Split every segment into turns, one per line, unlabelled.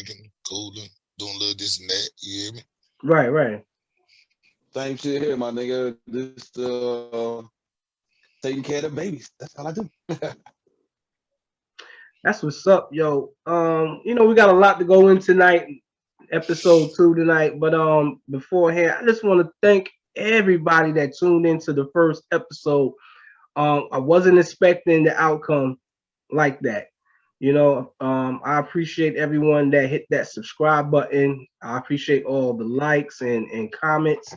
drinking, cooling, doing a little this and that. You hear me?
Right.
Same shit here, my nigga. Just taking care of the babies. That's all I do.
That's what's up, yo. We got a lot to go in tonight, episode 2 tonight. But beforehand, I just want to thank everybody that tuned into the first episode. I wasn't expecting the outcome like that. I appreciate everyone that hit that subscribe button. I appreciate all the likes and comments.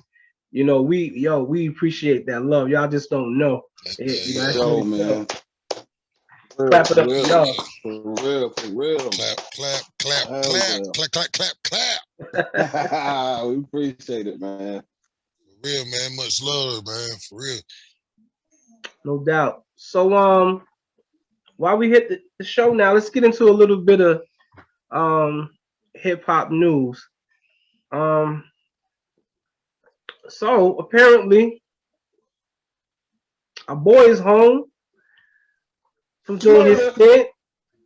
We appreciate that love. Y'all just don't know. That's
Yo,
really
man.
Clap it up for y'all.
For real.
Clap.
We appreciate it, man.
For real, man. Much love, man. For real.
No doubt. So while we hit the show now, let's get into a little bit of hip hop news. So apparently a boy is home from doing his stint.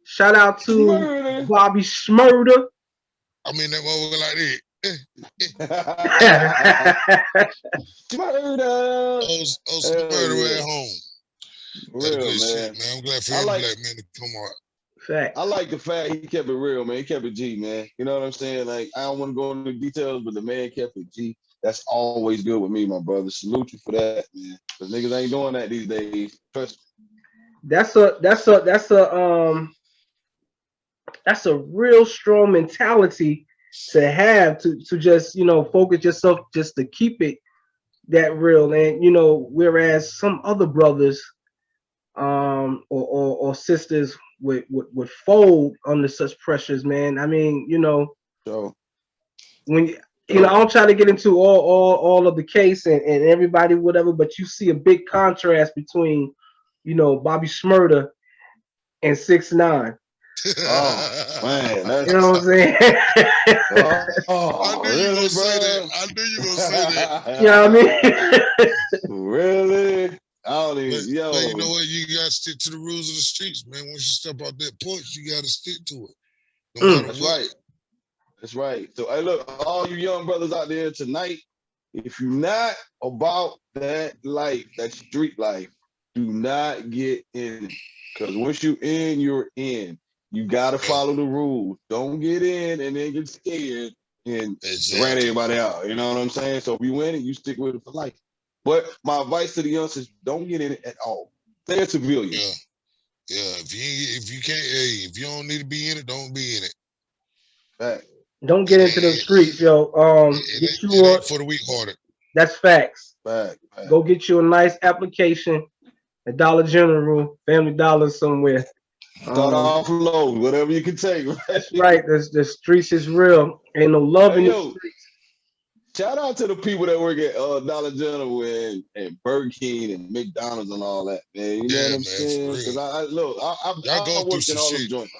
Shout out to Bobby Schmurda.
I mean that motherfucker like that.
Schmurda.
Schmurda at home.
Real, man.
Shit, man. I'm glad for every black man to come out.
Fact.
I like the fact he kept it real, man. He kept it G, man. You know what I'm saying? Like, I don't want to go into details, but the man kept it G. That's always good with me, my brother. Salute you for that, man. Because niggas ain't doing that these days. Trust me.
That's a real strong mentality to have to just focus yourself just to keep it that real. And whereas some other brothers or sisters would fold under such pressures, man. I mean,
So
when I don't try to get into all of the case and everybody whatever, but you see a big contrast between Bobby Schmurda and 6ix9ine.
Oh man,
you know what I'm saying?
I knew you gonna say that. I knew you gonna say that.
You know what I mean?
Really? I don't even,
but you know what? You gotta stick to the rules of the streets, man. Once you step out that porch, you gotta stick to it. No matter
That's
what.
right. That's right. So, hey, look, all you young brothers out there tonight, if you're not about that life, that street life, do not get in it. Because once you're in, you're in. You got to follow the rules. Don't get in and then get scared and rat everybody out. You know what I'm saying? So if you win it, you stick with it for life. But my advice to the youngsters, don't get in it at all. Stay a civilian.
Yeah. If you don't need to be in it, don't be in it.
Right.
Don't get into the streets, yo.
It ain't for the weak-hearted.
That's facts.
Fact.
Go get you a nice application at Dollar General, Family Dollar somewhere.
Start off low, whatever you can take.
Right. The streets is real. Ain't no love in the streets.
Shout out to the people that work at Dollar General and Burger King and McDonald's and all that, man. You know what I'm saying? Because I worked in all them joints.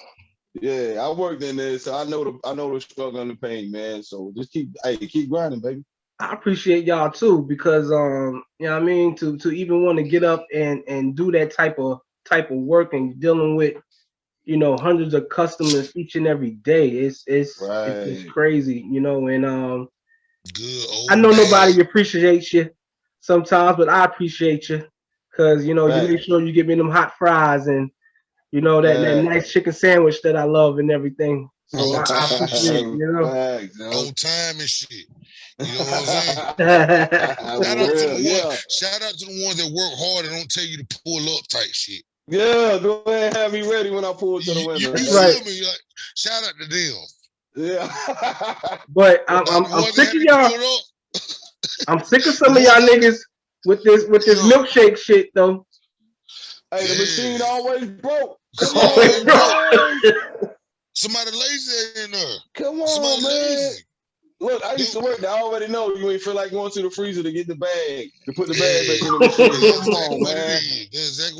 Yeah, I worked in there, so I know the struggle and the pain, man. So just keep grinding, baby.
I appreciate y'all too, because you know what I mean, to even want to get up and do that type of work and dealing with hundreds of customers each and every day. It's crazy, and I know nobody appreciates you sometimes, but I appreciate you because you make sure you give me them hot fries and that nice chicken sandwich that I love and everything. So I appreciate it,
on time and shit. You know what I'm saying? Shout out to the ones that work hard and don't tell you to pull up type shit.
Yeah, go ahead and have me ready when I pull to the window.
You feel me? Like, shout out to them.
Yeah.
But I'm sick of y'all. I'm sick of some of y'all niggas with this milkshake shit though.
Hey, the machine always broke.
Somebody lazy in there.
Come on, man. Lazy. Look, I used to work there. I already know you ain't feel like going to the freezer to get the bag, to put the bag back in the machine. Come on, man.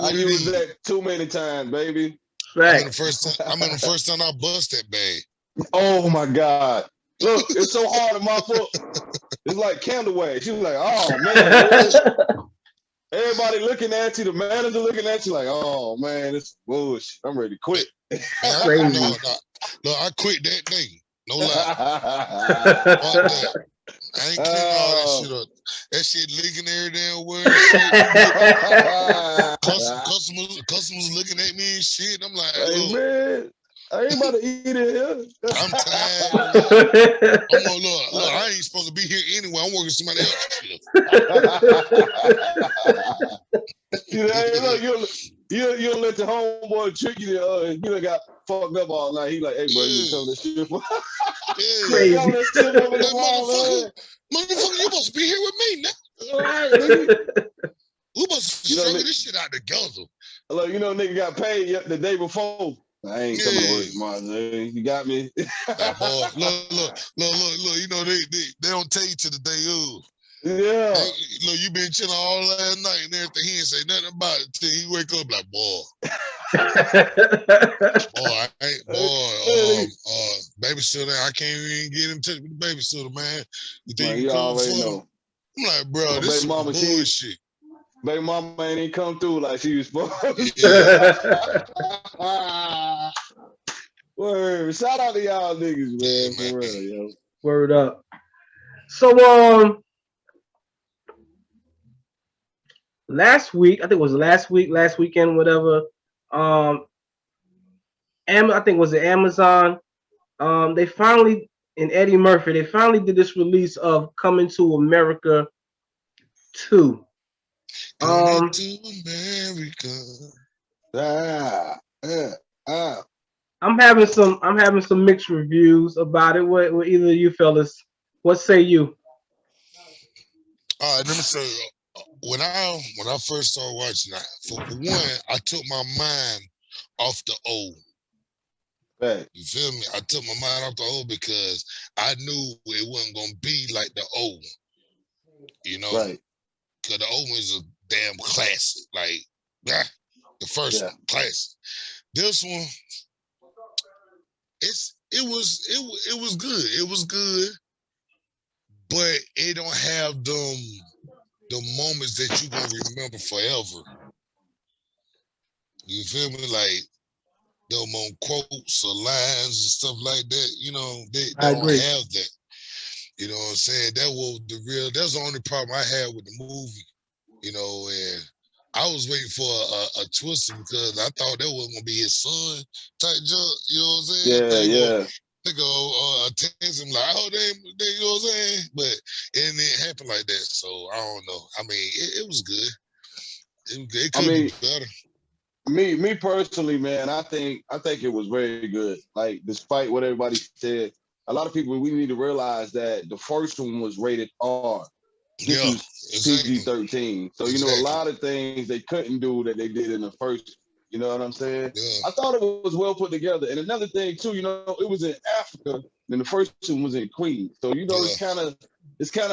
I used that too many times, baby.
Right.
I remember the first time I bust that bag.
Oh my God. Look, it's so hard on my foot. It's like candle wax. She was like, oh man. Everybody looking at you, the manager looking at you like, oh man, it's bullshit. I'm ready to quit.
I quit that day. No lie. Fuck that. I ain't cleaning all that shit up. That shit leaking every damn word and shit. Customers looking at me and shit. I'm like,
hey,
look,
man, I ain't about to eat it here.
I'm tired. I'm gonna look, I ain't supposed to be here anyway. I'm working somebody else's shift.
You know, hey, look, you don't let the homeboy trick you. You done got fucked up all night. He like, hey, bro, you come to this shit for
Crazy.
Motherfucker, you supposed to be here with me now.
All right, nigga.
We supposed to struggle this shit out together.
Look, you know, nigga got paid the day before. I ain't coming to work tomorrow. You got me.
Like, boy, look. You know they don't tell you to the day of.
Yeah.
Look, you been chilling all last night and everything. He ain't say nothing about it till he wake up like, boy, babysitter, I can't even get in touch with the babysitter, man. You think
Man,
you
you
come
already
for?
know.
I'm like, bro, this is bullshit.
Baby mama ain't even come through like she was supposed to. Word. Shout out to y'all niggas, man. For real, yo.
Word up. So last week, I think it was last weekend, whatever. I think it was the Amazon. They finally, in Eddie Murphy, they finally did this release of Coming to America 2.
Coming to America.
I'm having some mixed reviews about it. What either of you fellas? What say you?
All right, let me say, when I first started watching that, for one, I took my mind off the old.
Right.
You feel me? I took my mind off the old because I knew it wasn't gonna be like the old. You know,
right?
Because the old one is a damn classic. Like, the first one, classic. This one, it was good. It was good, but it don't have the moments that you gonna remember forever. You feel me? Like them quotes or lines and stuff like that. You know, they don't have that. You know what I'm saying? That's the only problem I had with the movie. You know, and I was waiting for a twist because I thought that was gonna be his son type jump. You know what I'm saying? They go text him like, oh, they, you know what I'm saying? But it didn't happen like that. So I don't know. I mean, it was good. It could be better.
Me personally, man, I think it was very good. Like, despite what everybody said, a lot of people, we need to realize that the first one was rated R. This was PG-13. So, you know, a lot of things they couldn't do that they did in the first. You know what I'm saying?
Yeah.
I thought it was well put together. And another thing too, you know, it was in Africa, and the first one was in Queens. So, you know, it's kind of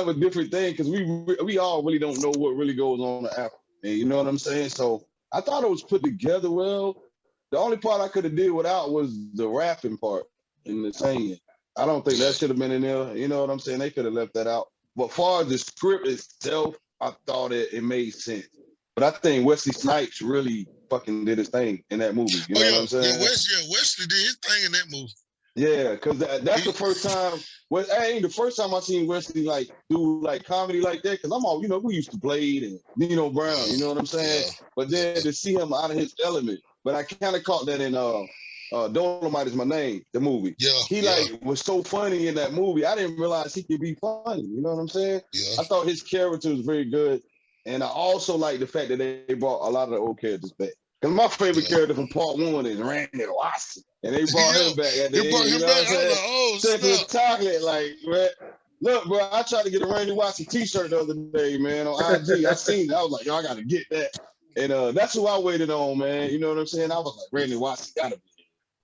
a different thing because we all really don't know what really goes on in Africa. You know what I'm saying? So I thought it was put together well. The only part I could have did without was the rapping part and the singing. I don't think that should have been in there. You know what I'm saying? They could have left that out. But far as the script itself, I thought it made sense. But I think Wesley Snipes really fucking did his thing in that movie. You know what I'm saying?
Yeah, Wesley did his thing in that movie.
Yeah, because that's the first time. Well, ain't the first time I seen Wesley like do like comedy like that. Because I'm all, you know, we used to Blade and Nino Brown. You know what I'm saying? But then to see him out of his element. But I kind of caught that in Dolomite Is My Name, the movie.
Yeah.
He was so funny in that movie. I didn't realize he could be funny. You know what I'm saying?
Yeah.
I thought his character was very good. And I also like the fact that they brought a lot of the old characters back. Because my favorite character from part 1 is Randy Watson. And they brought him back at the end. You know what I'm saying?
Oh, snap.
Chocolate, like, man. Look, bro, I tried to get a Randy Watson t-shirt the other day, man, on IG. I seen it. I was like, yo, I got to get that. And that's who I waited on, man. You know what I'm saying? I was like, Randy Watson got to be.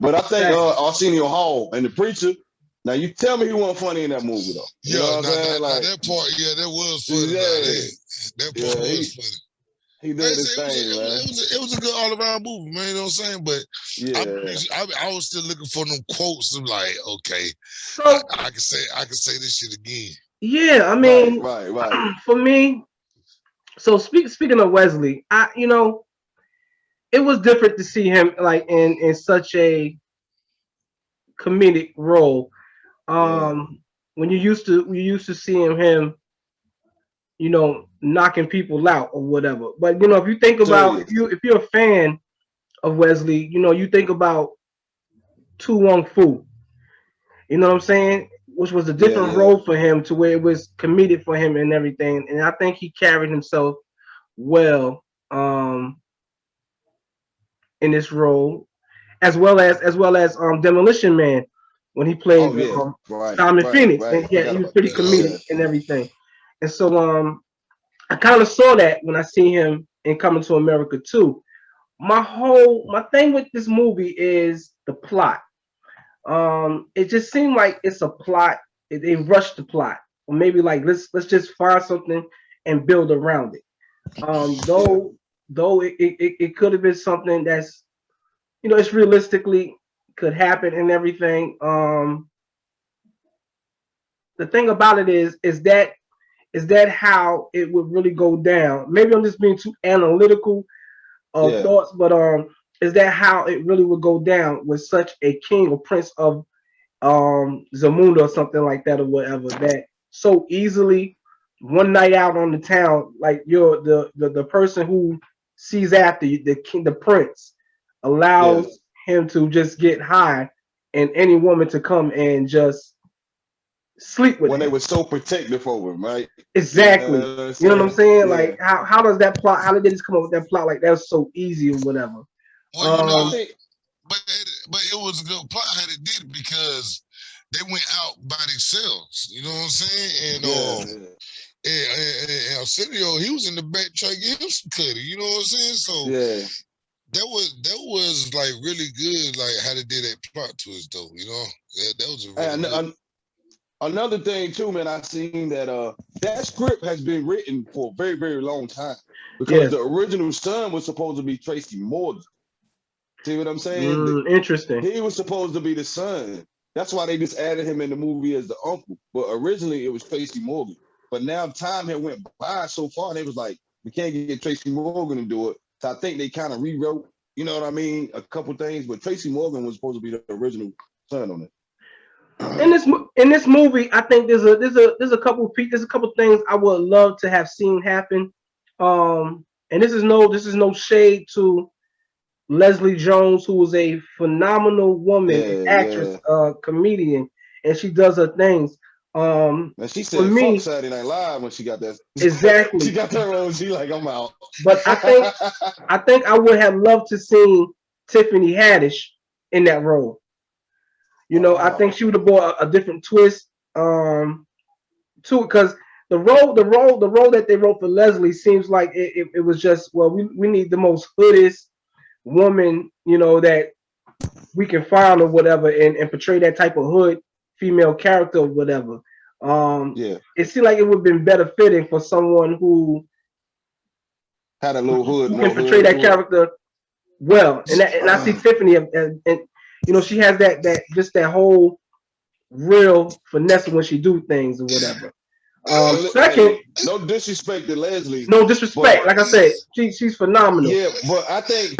But I think Arsenio Hall and the Preacher, now you tell me he wasn't funny in that movie, though. You know what I'm saying? Like,
that part, that was funny. That part was funny.
He did his thing, man.
It was a good all-around movie, man. You know what I'm saying? But I was still looking for them quotes. I'm like, okay, so I can say this shit again.
Yeah, I mean,
right.
For me, so speaking of Wesley, it was different to see him like in such a comedic role. When you used to seeing him, knocking people out or whatever. But if you think about if you're a fan of Wesley, you think about Tu Wong Fu. You know what I'm saying? Which was a different role for him to where it was comedic for him and everything. And I think he carried himself well in this role, as well as Demolition Man when he played Simon Phoenix, and he was pretty comedic and everything. And so I kind of saw that when I see him in Coming to America too. My thing with this movie is the plot. It just seemed like it's a plot. They rushed the plot, or maybe like let's just find something and build around it. Though it could have been something that's it's realistically could happen and everything. The thing about it is that how it would really go down? Maybe I'm just being too analytical of thoughts, but is that how it really would go down with such a king or prince of Zamunda or something like that or whatever, that so easily one night out on the town, like you're the person who sees after you, the king, the prince allows him to just get high and any woman to come and just sleep with
when
him.
They were so protective over him, right?
Exactly. You know what I'm saying? Like how does that plot? How did they just come up with that plot? Like that was so easy or whatever.
Well, but it was a good plot how they did it because they went out by themselves. You know what I'm saying? And and Arsenio, he was in the back trying to get him some cutty. You know what I'm saying? So that was like really good, like how they did that plot twist though. That was a really
another thing too, man. I seen that that script has been written for a very, very long time because the original son was supposed to be Tracy Morgan. See what I'm saying?
Interesting.
He was supposed to be the son. That's why they just added him in the movie as the uncle. But originally it was Tracy Morgan. But now time had went by so far, and they was like, we can't get Tracy Morgan to do it. So I think they kind of rewrote, you know what I mean, a couple things. But Tracy Morgan was supposed to be the original son on it.
In this movie, I think there's a couple things I would love to have seen happen. And this is no shade to Leslie Jones, who is a phenomenal woman, actress, comedian, and she does her things.
And she said, "Fuck Saturday Night Live" when she got that.
Exactly.
She got that role. She like, I'm out.
But I think I would have loved to see Tiffany Haddish in that role. I think she would have brought a different twist to it, because the role that they wrote for Leslie seems like it was just, well, we need the most hoodest woman, that we can find or whatever, and portray that type of hood female character or whatever. It seemed like it would have been better fitting for someone who
had a little hood,
who can portray that character well. And I see Tiffany, and she has that whole real finesse when she do things or whatever. Second,
no disrespect to Leslie.
No disrespect. Like I said, she's phenomenal.
Yeah, but I think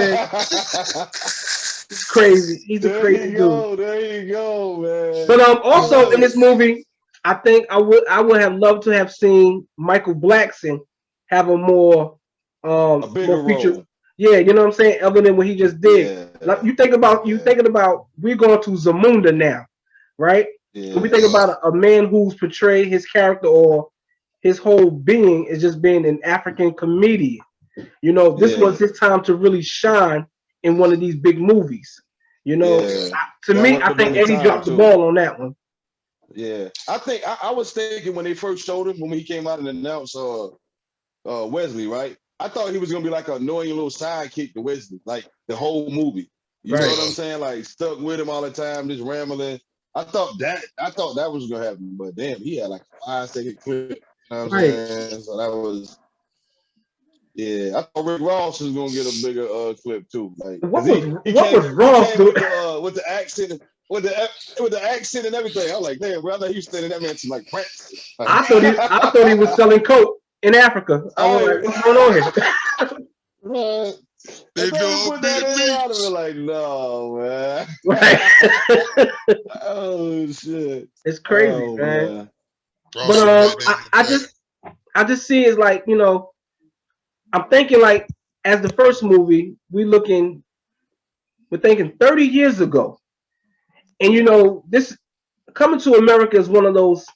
he's crazy. He's a crazy dude.
There you go, man.
But also in this movie, I think I would have loved to have seen Michael Blackson have a more
a bigger
feature.
Role.
Yeah, you know what I'm saying? Other than what he just did. Yeah. Like thinking about we're going to Zamunda now, right? Yeah. So we think about a man who's portrayed his character or his whole being is just being an African comedian. This was his time to really shine in one of these big movies. To me, I think Eddie dropped the ball on that one.
Yeah, I think I was thinking when they first showed him, when he came out and announced Wesley, right? I thought he was gonna be like an annoying little sidekick to Wesley, like the whole movie. You know what I'm saying? Like stuck with him all the time, just rambling. I thought that was gonna happen, but damn, he had like a 5-second clip. You know what I'm saying? So that was, I thought Rick Ross was gonna get a bigger clip too. Like
what was Ross doing
with the accent? With the accent and everything, I was like, damn, bro, I thought he was standing that man to like Prince. Like,
I thought he was selling coke in Africa. I was like, what's going on here?
if they put that in there, I'd have been like, no, man.
Right.
Oh shit.
It's crazy, man.
But
I just see it's like, you know, I'm thinking like as the first movie, we're thinking 30 years ago. And you know, this Coming to America is one of those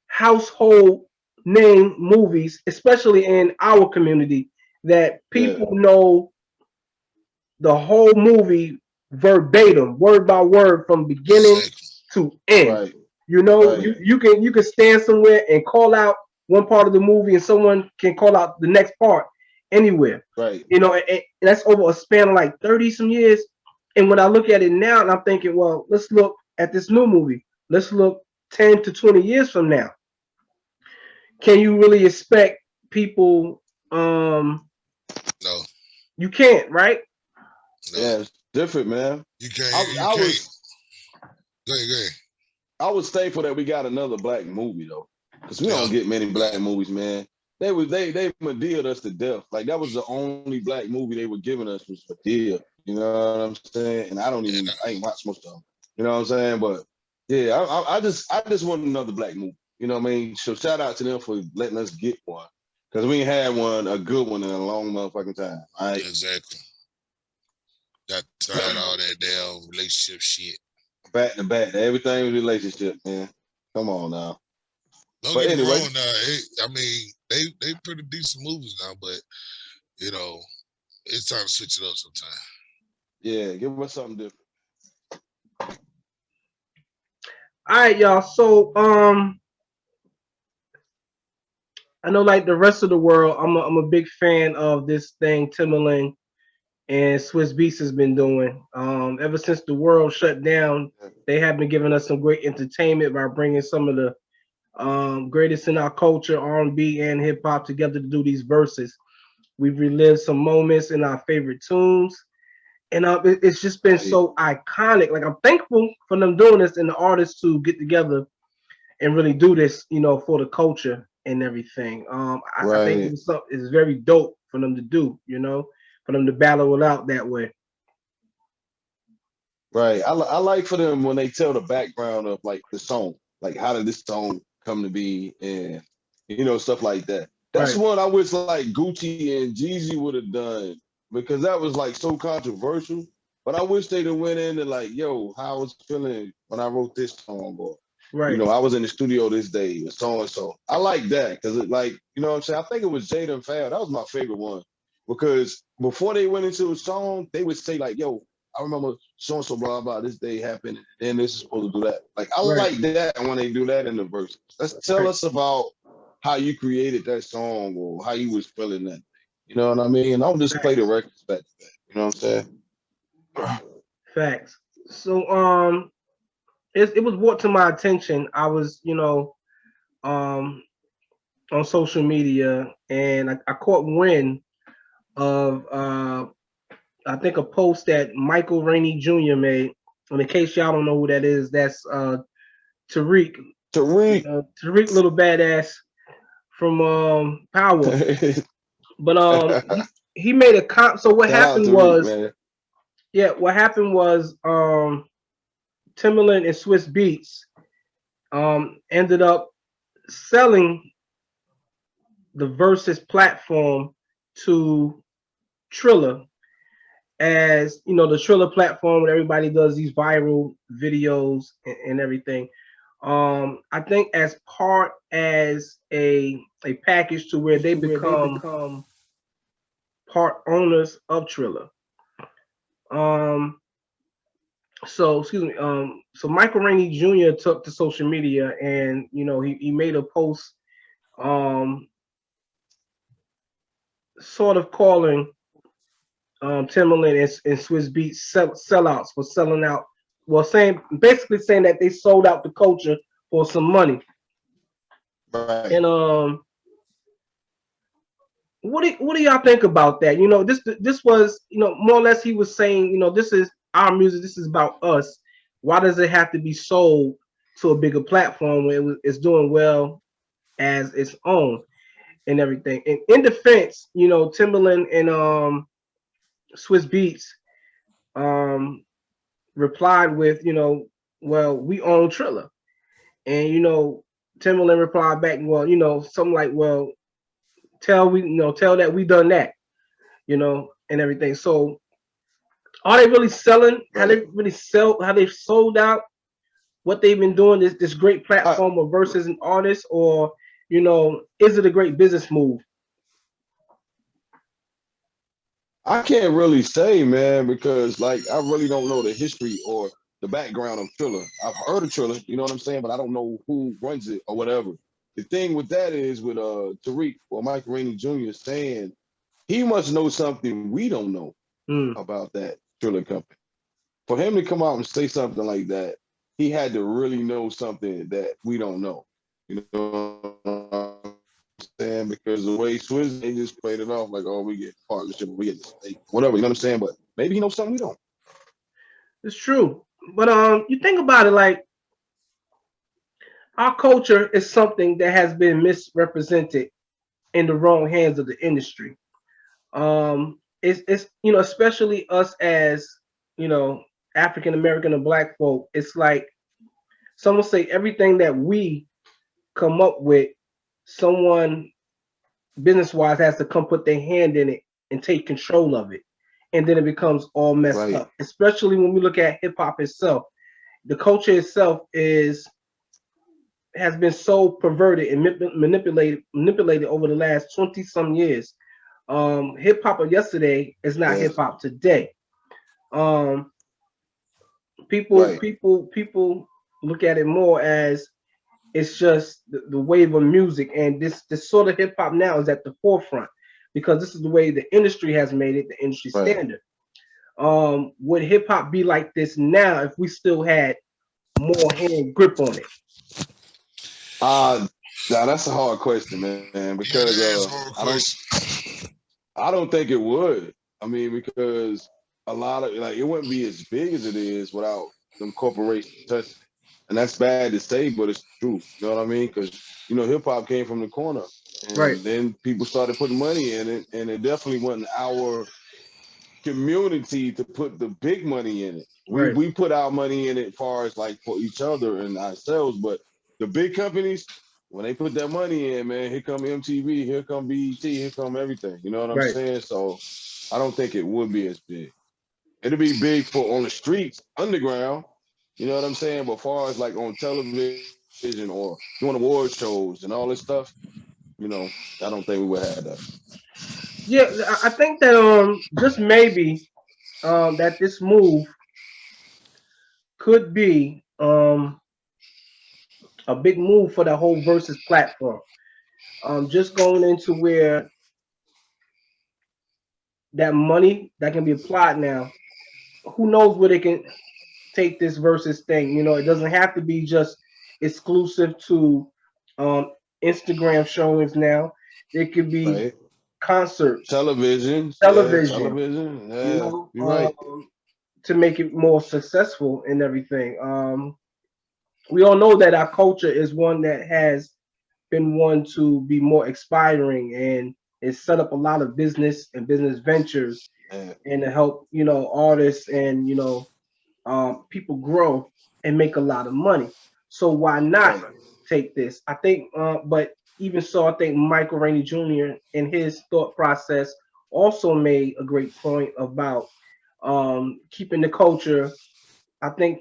household name movies, especially in our community, that people know the whole movie verbatim, word by word, from beginning to end.
Right.
You know, you can stand somewhere and call out one part of the movie, and someone can call out the next part anywhere.
Right.
You know, and that's over a span of like 30 some years. And when I look at it now, and I'm thinking, well, let's look at this new movie. Let's look 10 to 20 years from now. Can you really expect people?
no,
You can't, right?
no.
Yeah, it's different, man.
You can't.
I was.
Go ahead.
I was thankful that we got another black movie though, because we don't get many black movies, man. They Madea us to death. Like that was the only black movie they were giving us was Madea. You know what I'm saying? And I ain't watched most of them. You know what I'm saying? But yeah, I just want another black movie. You know what I mean? So shout out to them for letting us get one, because we ain't had a good one in a long motherfucking time. All right?
Exactly. Got tired of all that damn relationship shit.
Back to back, everything was relationship, man. Come on now.
Don't get me wrong now. I mean, they pretty decent movies now, but you know, it's time to switch it up sometime.
Yeah, give us something different.
All right, y'all. So I know like the rest of the world, I'm a big fan of this thing Timbaland and Swiss Beats has been doing. Ever since the world shut down, they have been giving us some great entertainment by bringing some of the greatest in our culture, R&B and hip hop, together to do these verses. We've relived some moments in our favorite tunes, and it's just been so iconic. Like I'm thankful for them doing this and the artists to get together and really do this, you know, for the culture and everything. I think it's very dope for them to do, you know, for them to battle it out that way.
Right. I like for them when they tell the background of like the song, like how did this song come to be, and you know, stuff like that. That's one I wish like Gucci and Jeezy would have done, because that was like so controversial. But I wish they'd have went in and like, yo, how I was feeling when I wrote this song, or you know, I was in the studio this day, or so and so. I like that because it, like, you know what I'm saying? I think it was Jada and Fab. That was my favorite one, because before they went into a song, they would say like, yo, I remember so and so blah blah this day happened, and then this is supposed to do that. Like I like that when they do that in the verse. Let's tell us about how you created that song or how you was feeling that day. You know what I mean? And don't just play the records back to back. You know what I'm saying?
Facts. So it was brought to my attention. I was, you know, on social media, and I caught wind of I think a post that Michael Rainey Jr. made. And in case y'all don't know who that is, that's Tariq. Tariq, little badass from Power. But he made a comp. So what happened was, what happened was Timbaland and Swiss Beats ended up selling the Verzuz platform to Triller, as you know, the Triller platform where everybody does these viral videos and everything. I think as part as a package to where they become part owners of Triller. So excuse me. So Michael Rainey Jr. took to social media, and you know, he made a post, sort of calling Timbaland and Swiss Beats sellouts for selling out. Well, basically saying that they sold out the culture for some money.
Right.
And what do y'all think about that? You know, this was, you know, more or less he was saying, you know, this is our music, this is about us. Why does it have to be sold to a bigger platform when it's doing well as its own and everything? And in defense, you know, Timbaland Swiss Beats replied with, well, we own Triller. And, Timberland replied back, well, something like, well, tell that we done that, and everything. So are they really selling? How they've sold out what they've been doing, this great platform of versus an artist, or is it a great business move?
I can't really say, man, because like I really don't know the history or the background of Triller. I've heard of Triller, you know what I'm saying, but I don't know who runs it or whatever. The thing with that is with Tariq or Mike Rainey Jr. saying he must know something we don't know about that Triller company. For him to come out and say something like that, he had to really know something that we don't know. You know what I'm saying? Because the way Swizz, they just played it off like, oh, we get partnership, we get whatever, you know what I'm saying? But maybe he knows something we don't.
It's true. But you think about it, like our culture is something that has been misrepresented in the wrong hands of the industry. It's especially us as African American and Black folk. It's like someone say everything that we come up with, someone business wise has to come put their hand in it and take control of it, and then it becomes all messed up. Especially when we look at hip hop itself, the culture itself has been so perverted and manipulated over the last 20 some years. Hip hop of yesterday is not hip hop today. Um, people look at it more as it's just the wave of music, and this sort of hip hop now is at the forefront because this is the way the industry has made it, the industry standard. Would hip hop be like this now if we still had more hand grip on it?
Now that's a hard question, man, because I don't think it would. I mean, because a lot of like it wouldn't be as big as it is without them corporations touching it. And that's bad to say, but it's true. You know what I mean? Because hip hop came from the corner, and then people started putting money in it, and it definitely wasn't our community to put the big money in it. We put our money in it as far as like for each other and ourselves, but the big companies, when they put that money in, man, here come MTV, here come BET, here come everything. You know what I'm saying? So I don't think it would be as big. It'll be big for on the streets, underground. You know what I'm saying? But as far as like on television or doing award shows and all this stuff, I don't think we would have that.
Yeah, I think that just maybe that this move could be a big move for the whole versus platform. Just going into where that money that can be applied now, who knows where they can take this versus thing. It doesn't have to be just exclusive to Instagram showings now. It could be concerts,
television.
Yeah,
you're right.
To make it more successful and everything. We all know that our culture is one that has been one to be more expiring, and it's set up a lot of business and business ventures and to help artists and people grow and make a lot of money. So why not take this? I think, but even so, I think Michael Rainey Jr. in his thought process also made a great point about keeping the culture. I think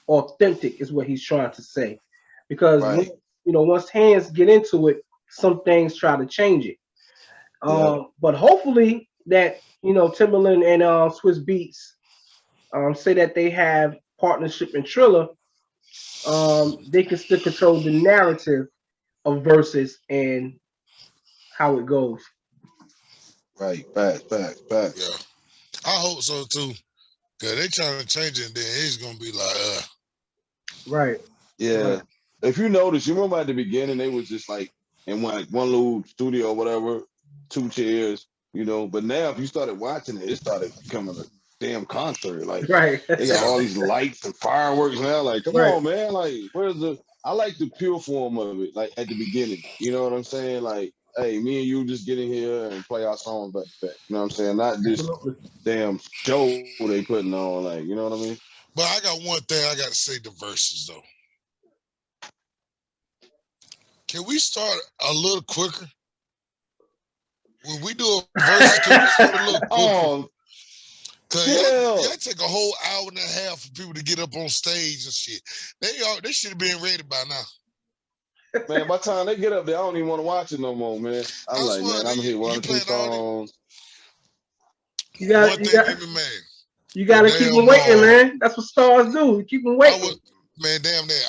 authentic is what he's trying to say, because once hands get into it, some things try to change it. But hopefully that Timberland and Swiss Beats say that they have partnership in Triller, they can still control the narrative of verses and how it goes.
Right, back.
Yeah, I hope so too. Cause they trying to change it, and then it's gonna be like,
Right.
Yeah.
Right.
If you notice, you remember at the beginning they was just like in one little studio or whatever, 2 chairs, But now if you started watching it, it started becoming a damn concert. Like they got all these lights and fireworks now. Like, come on, man. Like, where's the? I like the pure form of it. Like at the beginning, you know what I'm saying? Like hey, me and you just get in here and play our songs back to back. You know what I'm saying? Not this damn show they putting on, like, you know what I mean?
But I got one thing I got to say to Verzuz, though. Can we start a little quicker? When we do a Verzuz, can we start a little quicker? Cause y'all take a whole hour and a half for people to get up on stage and shit. They should have been ready by now.
Man, by the time they get up there, I don't even want to watch it no more, man. I'm like, man, I'm here one or two songs.
You gotta keep them waiting, man. That's what stars do. Keep them waiting.
Man, damn that.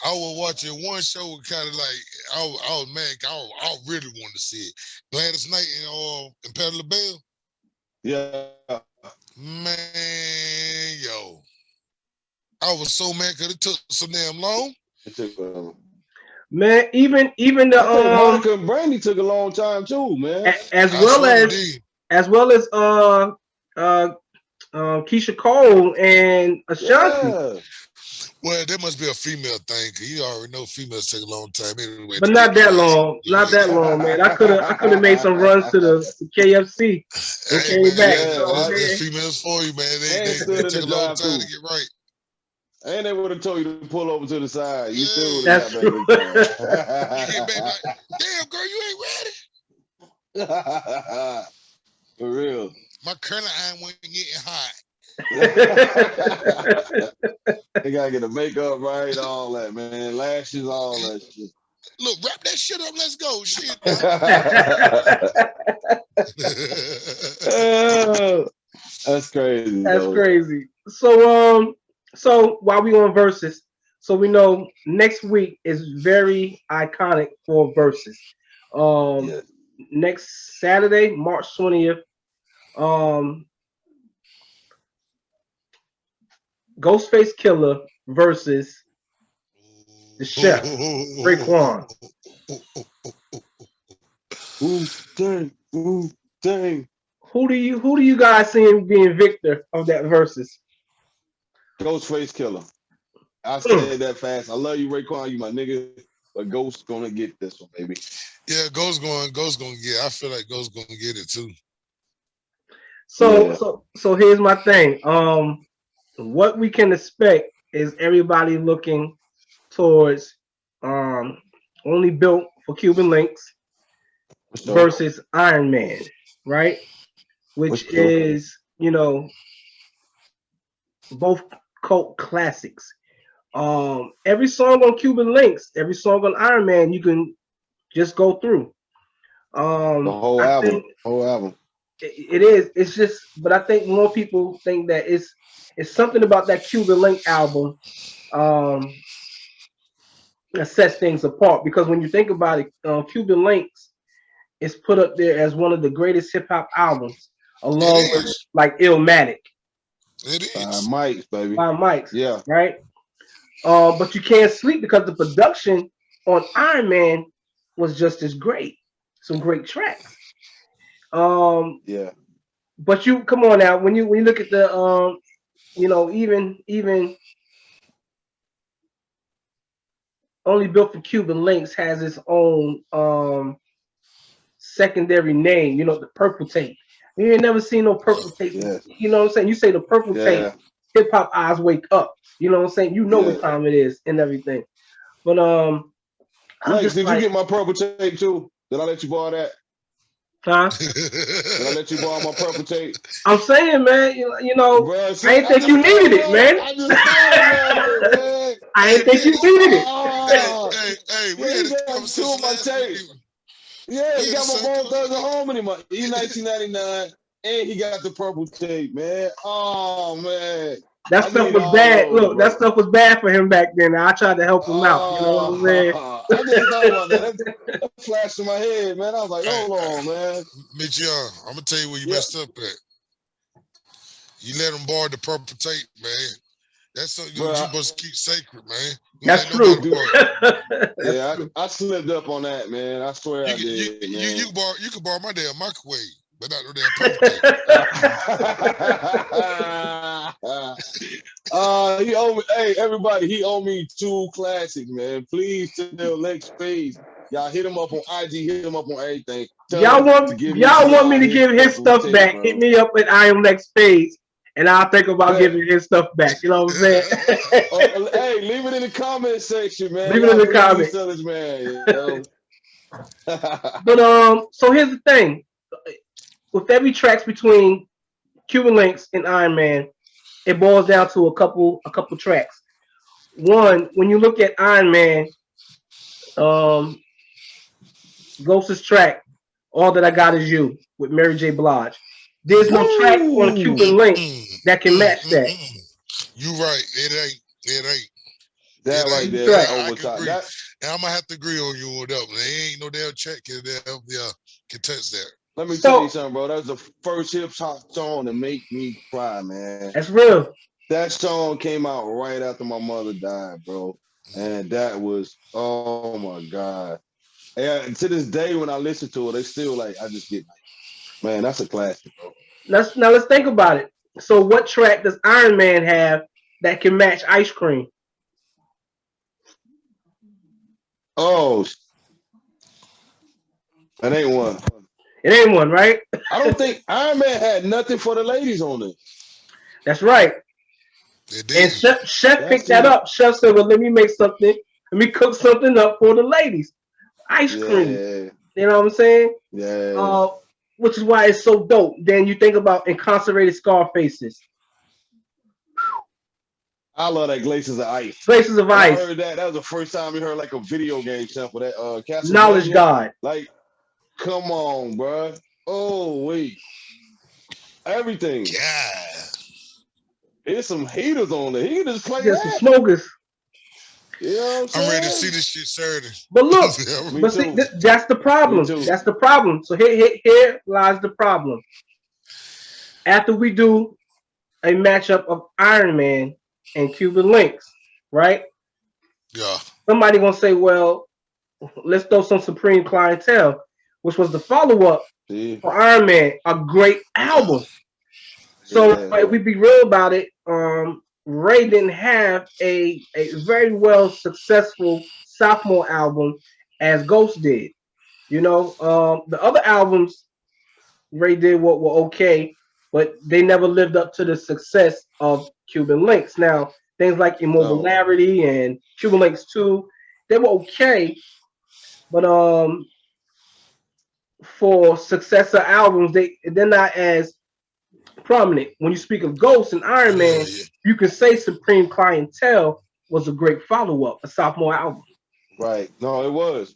I was watching one show kind of like I was mad. I really wanted to see it. Gladys Knight and Patti LaBelle.
Yeah.
Man, yo. I was so mad because it took so damn long.
It took
man, even the
Monica and Brandy took a long time too, man.
As well as Keisha Cole and Ashanti.
Yeah.
Well, there must be a female thing, because you already know females take a long time anyway.
But not that long. Not that long, man. I could have made some runs to the KFC and came back.
That's females for you, man. They take a long time to get right.
And they would have told you to pull over to the side. You still would
have got back.
You get back like, damn, girl, you ain't
ready. For real.
My curling iron wasn't getting hot.
They gotta get the makeup right, all that, man. Lashes, all that shit.
Look, wrap that shit up. Let's go. Shit.
That's crazy.
That's crazy. So while we on Verzuz, so we know next week is very iconic for Verzuz. Next Saturday, March 20th, Ghostface Killer versus the Chef, Raekwon.
Dang.
Who do you guys see him being victor of that Verzuz?
Ghostface Killer. I said that fast. I love you, Raekwon. You my nigga, but Ghost gonna get this one, baby.
Yeah, Ghost gonna get. I feel like Ghost gonna get it too.
So here's my thing. What we can expect is everybody looking towards Only Built for Cuban Links versus Iron Man, right? Which is, both cult classics. Every song on Cuban Links, every song on Iron Man, you can just go through.
The whole album.
It is. It's just, but I think more people think that it's something about that Cuban Link album that sets things apart. Because when you think about it, Cuban Links is put up there as one of the greatest hip hop albums, along with like Illmatic.
It is.
By Mike's, baby.
By Mike's.
Yeah.
Right. But you can't sleep because the production on Iron Man was just as great. Some great tracks.
Yeah.
But you come on now, when you look at the even Only Built for Cuban Links has its own secondary name, the purple tape. You ain't never seen no purple tape.
Yeah.
You know what I'm saying? You say the purple tape, hip hop eyes wake up. You know what I'm saying? You know what time it is and everything. But
Mike, did you get my purple tape too? Did I let you borrow that?
Huh?
Did I let you borrow my purple tape?
I'm saying, man,
Bruh, see,
I ain't think you needed it, man. I ain't think you needed it.
Hey, we had a conversation last week.
Yeah, he got my Bone Thugs and Harmony, he 1999, and he got the purple tape, man. Oh man,
that stuff was bad. Look, that stuff was bad for him back then. I tried to help him out. You know what I'm saying?
I just thought about that. That flashed in my head, man. I was like, hold on, man.
Mitch Young, I'm gonna tell you where you messed up at. You let him borrow the purple tape, man. That's something you're supposed to keep sacred, man.
That's true.
Yeah, I slipped up on that, man. I swear I did.
You can borrow my damn microwave. but not no damn purple tape.
He owe me, hey, everybody, he owe me 2 classics, man. Please tell Lex Spillz. Y'all hit him up on IG, hit him up on everything.
Y'all want me to give his stuff back? Bro. Hit me up at I am Lex Spillz, and I'll think about giving his stuff back. You know what I'm saying?
Hey, leave it in the comment section, man.
Leave it in the comments,
man. You know?
But so here's the thing: with every tracks between Cuban Links and Iron Man, it boils down to a couple tracks. One, when you look at Iron Man, Ghost's track, All That I Got Is You, with Mary J. Blige. There's no track on Cuban Link that can match that.
You right. It ain't.
That right there.
Right. I can agree. And I'm gonna have to agree on you on that one. There ain't no damn track can touch that.
Let me tell you something, bro. That's the first hip hop song to make me cry, man.
That's real.
That song came out right after my mother died, bro. And that was, oh my God. And to this day, when I listen to it, they still like, I just get like, man, that's a classic, bro.
Let's think about it. So what track does Iron Man have that can match Ice Cream?
Oh, that ain't one.
It ain't one, right?
I don't think Iron Man had nothing for the ladies on it.
That's right. And Chef picked that up. Chef said, well, let me cook something up for the ladies. Ice cream.
Yeah.
You know what I'm saying?
Yeah.
Which is why it's so dope. Then you think about incarcerated Scarfaces.
I love that Glaciers of Ice.
Glaciers of Ice.
I heard that. That was the first time we heard like a video game sample. That
Knowledge God.
Like, come on, bro. Oh wait. Everything.
Yeah.
There's some haters on there. He can just play
that. Some smokers.
You know what I'm saying?
I'm ready to see this shit Saturday.
But look, that's the problem. That's the problem. So here lies the problem. After we do a matchup of Iron Man and Cuban Links, right?
Yeah.
Somebody gonna say, well, let's throw some Supreme Clientele, which was the follow-up for Iron Man, a great album. So if we be real about it, Ray didn't have a very well successful sophomore album as Ghost did. You know, the other albums Ray did were okay, but they never lived up to the success of Cuban Links. Now, things like Immobilarity and Cuban Links 2, they were okay, but for successor albums, they're not as prominent. When you speak of Ghost and Iron Man, you can say Supreme Clientele was a great follow-up, a sophomore album.
Right. No, it was.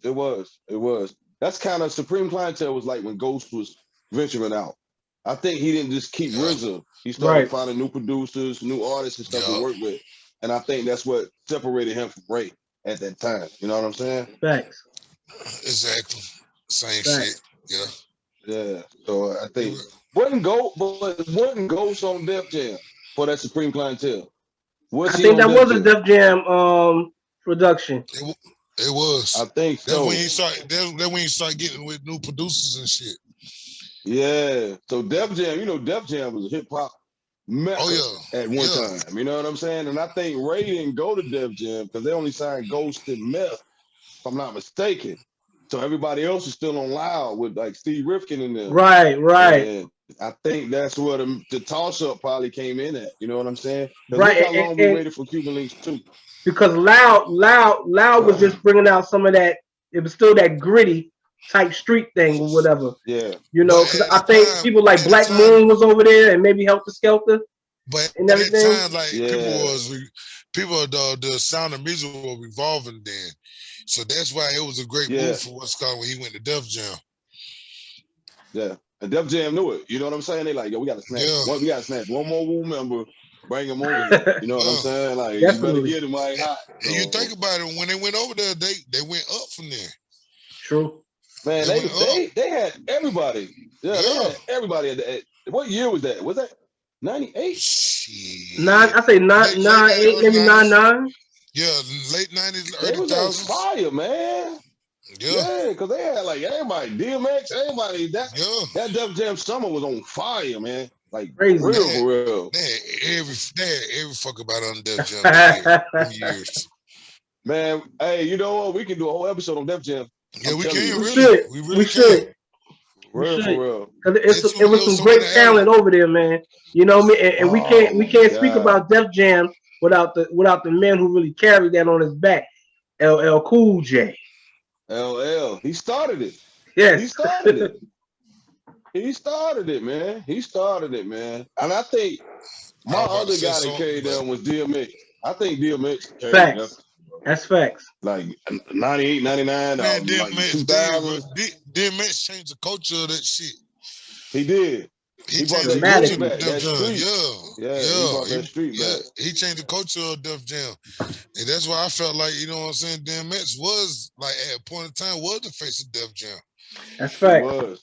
That's kind of Supreme Clientele was like when Ghost was venturing out. I think he didn't just keep RZA. He started finding new producers, new artists and stuff to work with. And I think that's what separated him from Ray at that time. You know what I'm saying?
Thanks.
Exactly. Same shit. Yeah.
Yeah. So I think wouldn't Ghost on Def Jam for that Supreme Clientele?
I think that was a Def Jam production.
It was.
I think so.
That's when he started getting with new producers and shit.
Yeah. So Def Jam, Def Jam was a hip hop mecca at one time. You know what I'm saying? And I think Ray didn't go to Def Jam because they only signed Ghost and Meth, if I'm not mistaken. So everybody else is still on Loud with like Steve Rifkin in there.
Right.
And I think that's where the toss-up probably came in at. You know what I'm saying?
Right.
Look how long we waited for Cuban Links 2.
Because Loud was just bringing out some of that. It was still that gritty type street thing or whatever.
Yeah.
You know, because I think people like Black Moon was over there and maybe Helter Skelter.
But
and
everything. At that time, like people, the sound of music was revolving then. So that's why it was a great move for what's called when he went to Def Jam.
Yeah. And Def Jam knew it. You know what I'm saying? They like, yo, we gotta snatch one more Wu member, bring him over here. You know what I'm saying? Like, you better get him like hot.
And you think about it, when they went over there, they went up from there.
True.
Man, they had everybody. Yeah, they had everybody at what year was that? Was that 98?
I say 98, maybe 99.
Yeah, late 90s,
early
2000s.
Fire, man. Yeah, because they had like everybody, DMX, everybody.
Yeah.
That Def Jam summer was on fire, man. Like
Crazy.
for real.
They had every fuck about on Def Jam that years.
Man, hey, you know what? We can do a whole episode on Def Jam.
Yeah, we can.
We
Really,
should.
we really can.
Should.
For real.
Because it was some great talent over there, man. You know me, and we can't speak about Def Jam without the man who really carried that on his back, LL Cool J.
LL, he started it.
Yes,
he started it. He started it, man. He started it, man. And I think my other guy that carried them was DMX. I think DMX carried them.
That's facts.
Like 98, 99,
man,
like 2000.
DMX changed the culture of that shit.
He did.
He brought that
culture
back. Def Jam.
He brought that street back.
He changed the culture of Def Jam. And that's why I felt like, you know what I'm saying, DMX was, like, at a point in time, was the face of Def Jam.
That's fact.
He was.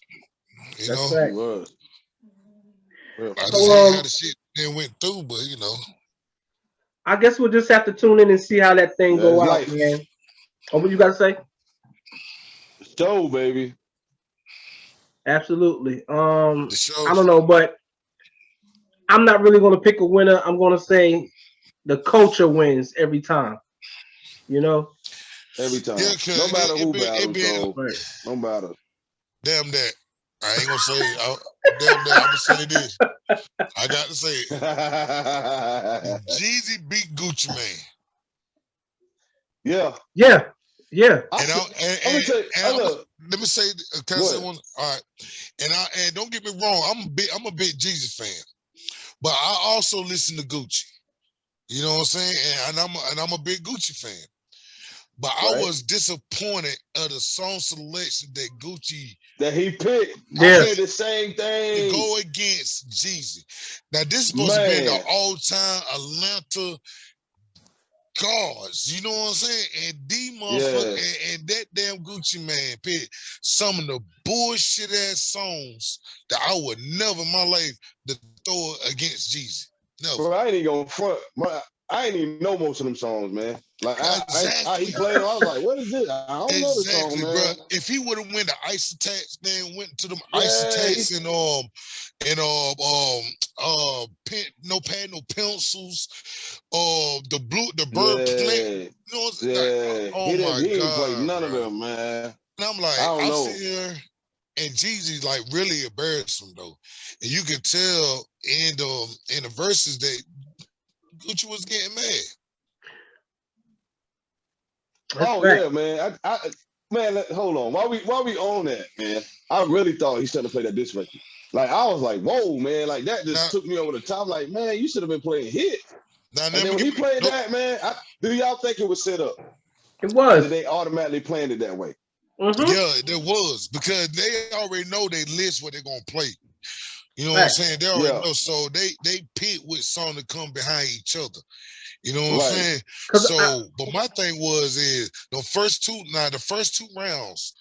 You know?
He was.
I just hate how the shit then went through, but, you know.
I guess we'll just have to tune in and see how that thing go out, man. Oh, what you got to say?
Show, baby.
Absolutely. I don't know, but I'm not really going to pick a winner. I'm going to say the culture wins every time. You know?
Every time.
Yeah,
no matter who battles, no matter.
Damn that. I ain't gonna say it. Damn that. I'm gonna say this. I got to say it. Jeezy beat Gucci Mane.
Yeah.
Let me say, can I say one? All right. And don't get me wrong, I'm a big Jeezy fan, but I also listen to Gucci. You know what I'm saying? And I'm a big Gucci fan. But I was disappointed of the song selection that Gucci
he picked. I said the same thing.
To go against Jeezy. Now this is supposed to be the all-time Atlanta guards. You know what I'm saying? And D motherfucker and that damn Gucci man picked some of the bullshit ass songs that I would never in my life to throw against Jeezy. No.
Bro, I ain't even gonna front. I ain't even know most of them songs, man. Like he played them, I was like, what is this? I don't know the song, man.
Bro. If he would have went to Ice Attacks, then went to them Ice Attacks and no pad, no pencils, the bird plate. You know,
he didn't play none of them, man.
And I'm like, I'm sitting here, and Jeezy like really embarrassed him though, and you could tell in the verses that Gucci was getting mad.
Yeah, man. Man, hold on. While we on that, man, I really thought he shouldn't have played that disc record. Like I was like, whoa, man, like that just took me over the top. Like, man, you should have been playing hit. And then when he played that, man, do y'all think it was set up?
It was.
Or did they automatically planned it that way?
Mm-hmm.
Yeah, there was, because they already know they list what they're gonna play. You know what I'm saying? They already know, so they pick which song to come behind each other. You know what I'm saying? So, but my thing is the first two rounds,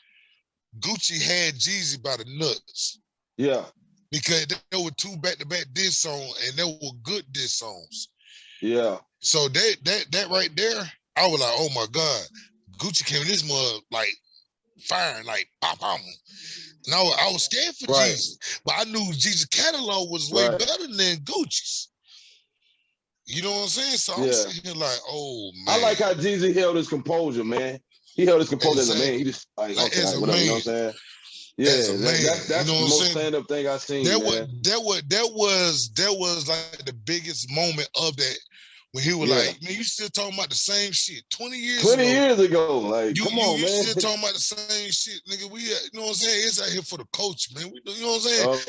Gucci had Jeezy by the nuts.
Yeah.
Because there were two back-to-back diss songs, and they were good diss songs.
Yeah.
So that right there, I was like, oh my God, Gucci came in this mud like firing, like pop. And I was scared for Jeezy, but I knew Jeezy's catalog was way better than Gucci's. You know what I'm saying? So I'm sitting here like, oh man.
I like how Jeezy held his composure, man. He held his composure as a man. He just like okay, whatever, you know what I'm saying? Yeah, that's the most stand-up thing I've seen. That
was like the biggest moment of that. When he was like, man, you still talking about the same shit 20 years ago.
Like, come on, man.
You still talking about the same shit, nigga. You know what I'm saying? It's out here for the culture, man. You know what I'm saying?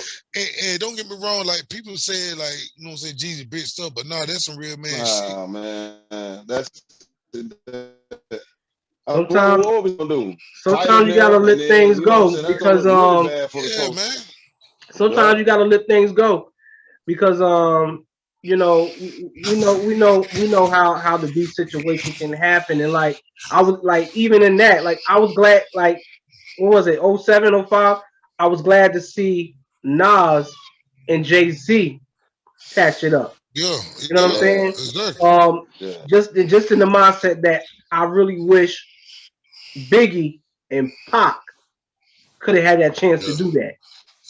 And don't get me wrong, like, people say, like, you know what I'm saying, Jeezy bitch stuff, but nah, that's some real man shit.
Nah, man. That's...
Sometimes you gotta let things go because sometimes you gotta let things go because you know, we know how the beef situation can happen, and like I was like even in that, like I was glad, like what was it, 07, 05? I was glad to see Nas and Jay-Z patch it up.
Yeah,
you know what I'm saying?
Exactly.
Just in the mindset that I really wish Biggie and Pac could have had that chance to do that.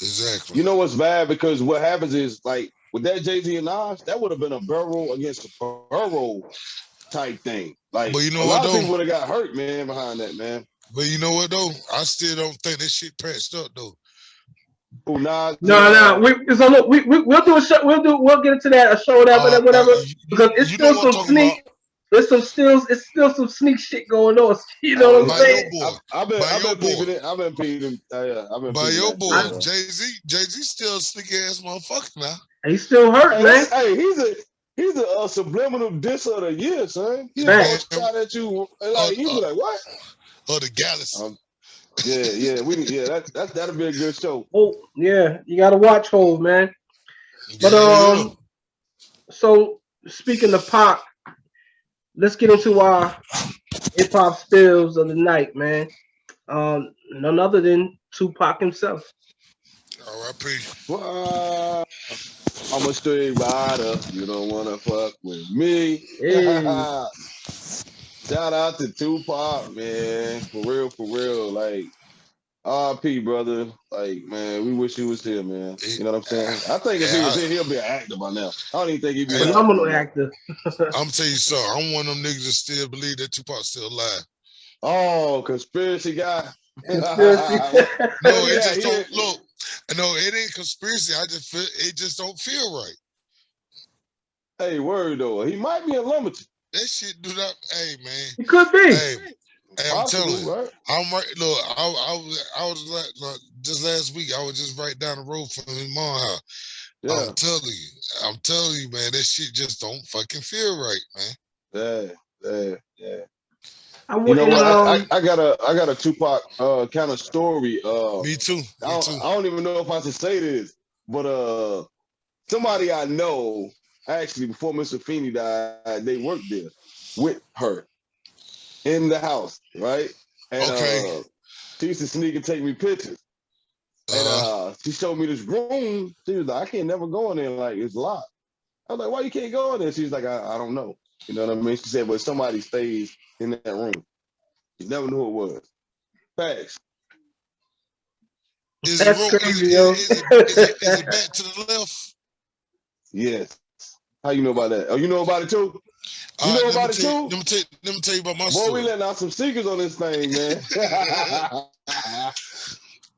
Exactly.
You know what's bad? Because what happens is, like, with that Jay-Z and Nas, that would have been a Burrow against a Burrow type thing. Like,
But you know
a
what
lot of
though?
people would have got hurt, man, behind that, man.
But you know what though? I still don't think that shit patched up though.
Oh, Nas.
No. So look, we'll do a show. We'll get into that, a show, whatever. Because it's
you know
still
what I'm
some
talking
sneak.
about.
It's still some sneak shit going on. You know what I'm
By
saying?
your boy.
I've been peeping it. I've been peeping.
By your boy,
shit,
Jay-Z still a sneaky ass motherfucker now.
He's still hurt, man.
Hey, he's a subliminal diss of the year, son. He'll throw a shot at you, like you be like, what?
Or the Galaxy.
That'll be a good show.
Oh yeah, you gotta watch Hov, man. But so speaking of Pac, let's get into our hip hop spills of the night, man. None other than Tupac himself.
R.I.P.
I'm a straight rider. You don't wanna fuck with me.
Hey.
Shout out to Tupac, man. For real. Like, R.I.P. brother. Like, man, we wish he was here, man. You know what I'm saying? I think if he was here, he'll be an actor by now. I don't even think he'd be
a phenomenal actor.
I'm telling you something. I'm one of them niggas that still believe that Tupac's still alive.
Oh, conspiracy guy.
No, it just don't look. No, it ain't conspiracy. I just feel it just don't feel right.
Hey, word though, he might be unlimited.
That shit do not. Hey man,
it could be.
Hey, I'm telling you,
right?
I'm right. Look, I was like just last week. I was just right down the road from his mom house. Yeah. I'm telling you, man. That shit just don't fucking feel right, man.
Yeah.
You know
what? I got a Tupac kind of story.
Me too.
I don't even know if I should say this, but somebody I know, actually, before Mr. Feeney died, they worked there with her in the house, right? And she used to sneak and take me pictures. And she showed me this room. She was like, I can't never go in there, like, it's locked. I was like, why you can't go in there? She's like, I don't know. You know what I mean? She said, but somebody stays in that room. She never knew who it was. Facts.
That's crazy, yo.
Is it back to the left?
Yes. How you know about that? Oh, you know about it too? You know about it too?
Let me tell you about my story.
Boy, we letting out some secrets on this thing, man.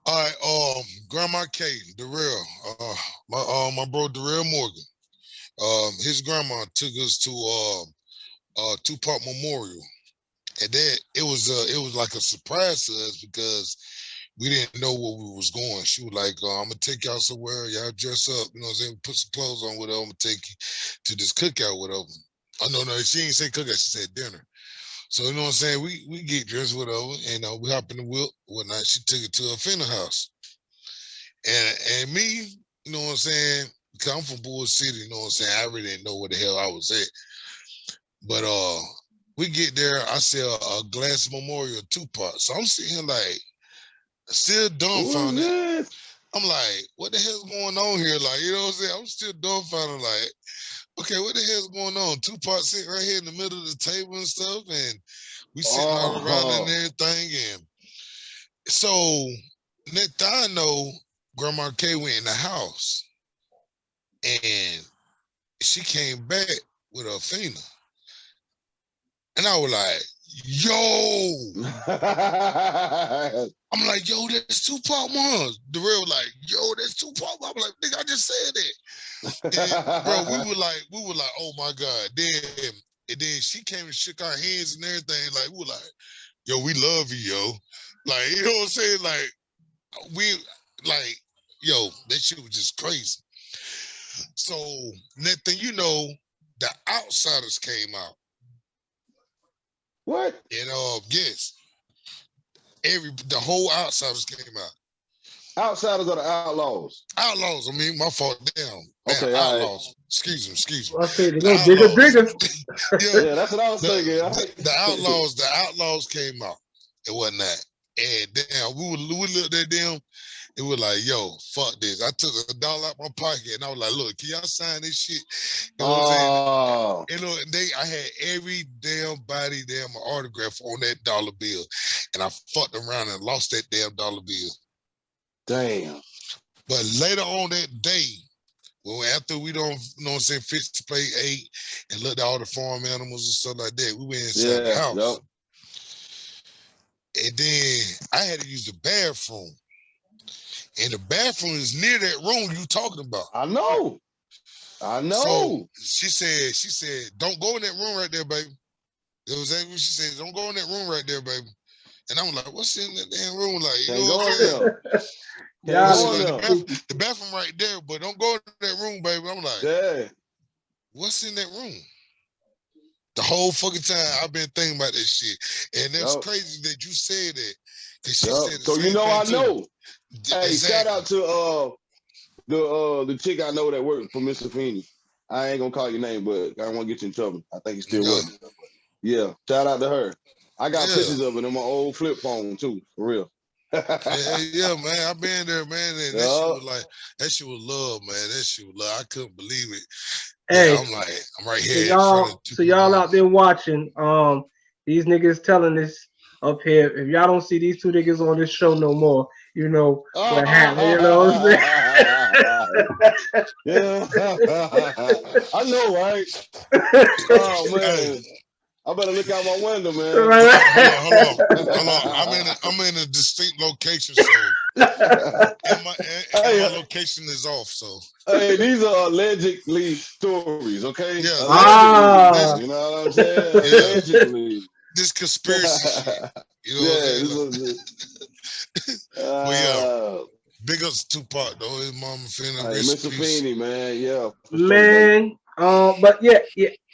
All right, Grandma K, Darrell, my bro Darrell Morgan. His grandma took us to Tupac Memorial, and then it was like a surprise to us because we didn't know where we was going. She was like, I'm gonna take y'all somewhere, y'all dress up, you know what I'm saying, put some clothes on, whatever, I'm gonna take you to this cookout, whatever. Oh no, she didn't say cookout, she said dinner. So you know what I'm saying, we get dressed, whatever, and we hop in the wheel, whatnot. She took it to her finna house. And me, you know what I'm saying, because I'm from Bull City, you know what I'm saying, I really didn't know where the hell I was at. But we get there, I see a glass memorial of Tupac. So I'm sitting here like, still dumbfounded. I'm like, what the hell's going on here? Like, you know what I'm saying? I'm still dumbfounded, like, okay, what the hell's going on? Tupac sitting right here in the middle of the table and stuff, and we sitting all around and everything. And so next thing I know, Grandma K went in the house, and she came back with her Fina. And I was like, yo. I'm like, yo, that's Tupac, Mom. Darrell was like, yo, that's Tupac. I'm like, nigga, I just said that. And, bro, we were like, oh my God. And then she came and shook our hands and everything. Like, we were like, yo, we love you, yo. Like, you know what I'm saying? Like, yo, that shit was just crazy. So, next thing you know, the Outsiders came out.
What?
And yes. The whole Outsiders came out.
Outsiders are the Outlaws.
Outlaws. I mean, my fault. Damn.
Okay,
Outlaws.
Right.
Excuse me.
I said, they go bigger.
Yeah, that's what I was thinking.
The Outlaws came out and whatnot. And damn, we looked at them, It was like, yo, fuck this. I took $1 out my pocket and I was like, look, can y'all sign this shit? You know what I'm saying?
Oh,
You know, I had every damn autograph on that dollar bill. And I fucked around and lost that damn dollar bill.
damn.
But later on that day, well, after we don't, you know what I'm saying, fixed to play 8 and looked at all the farm animals and stuff like that, we went inside the house.
Yep.
And then I had to use the bathroom. And the bathroom is near that room you talking about.
I know.
So she said, don't go in that room right there, baby. It was that what she said, don't go in that room right there, baby. And I'm like, what's in that damn room? Like, you know what I'm saying? The bathroom right there, but don't go in that room, baby. I'm like, what's in that room? The whole fucking time I've been thinking about this shit. And that's crazy that you said that. Cause she said the
so
same
you know I
thing
know.
Too.
Hey,
exactly.
Shout out to the chick I know that worked for Mr. Feeney. I ain't gonna call your name, but I don't want to get you in trouble. I think he's still working. Yeah, shout out to her. I got pictures of it on my old flip phone too, for real.
yeah, man. I've been there, man. And that shit was like, that shit was love, man. That shit was love. I couldn't believe it.
Hey,
I'm like, I'm right here in front of
so y'all out there watching, these niggas telling this up here, if y'all don't see these two niggas on this show no more, you know what happened, you know what I'm saying?
Yeah. I know, right? Oh man. I better look out my window, man.
Hold on. I'm in a distinct location, so and my location is off. So
hey, these are allegedly stories, okay?
Yeah.
Allegedly, you know what I'm saying? Allegedly.
This conspiracy shit. You know what I'm saying? But yeah, big ups to Tupac though. His mama Feeney,
Mr. Feeney, man, yeah.
Man, but yeah,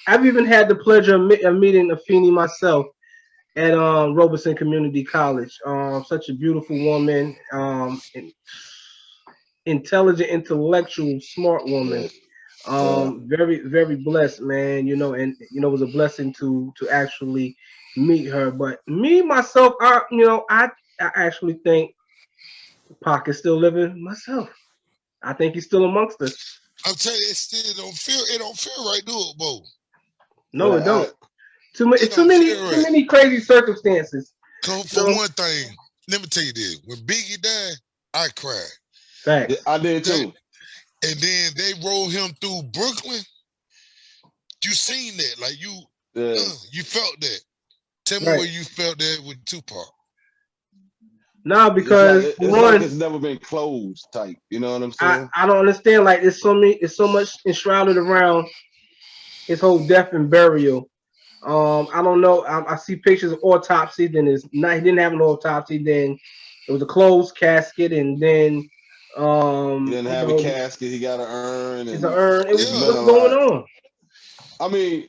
I've even had the pleasure of meeting Afeni myself at Robeson Community College. Such a beautiful woman, intelligent, intellectual, smart woman. Very, very blessed, man. You know, and you know, it was a blessing to actually meet her. But me myself, I actually think Pac is still living myself. I think he's still amongst us.
I'll tell you, it don't feel right, do it, Bo.
No, it don't. Too many crazy circumstances.
For one thing, let me tell you this: when Biggie died, I cried.
Facts.
I did too.
And then they rolled him through Brooklyn. You seen that? Like you felt that. Tell me where you felt that with Tupac.
Nah, because
it's like it's never been closed type. You know what I'm saying?
I don't understand. Like it's so much enshrouded around his whole death and burial. I don't know. I see pictures of autopsy. Then he didn't have an autopsy. Then it was a closed casket, and then
he didn't have a casket. He got an urn.
It's an urn. What's going on?
I mean,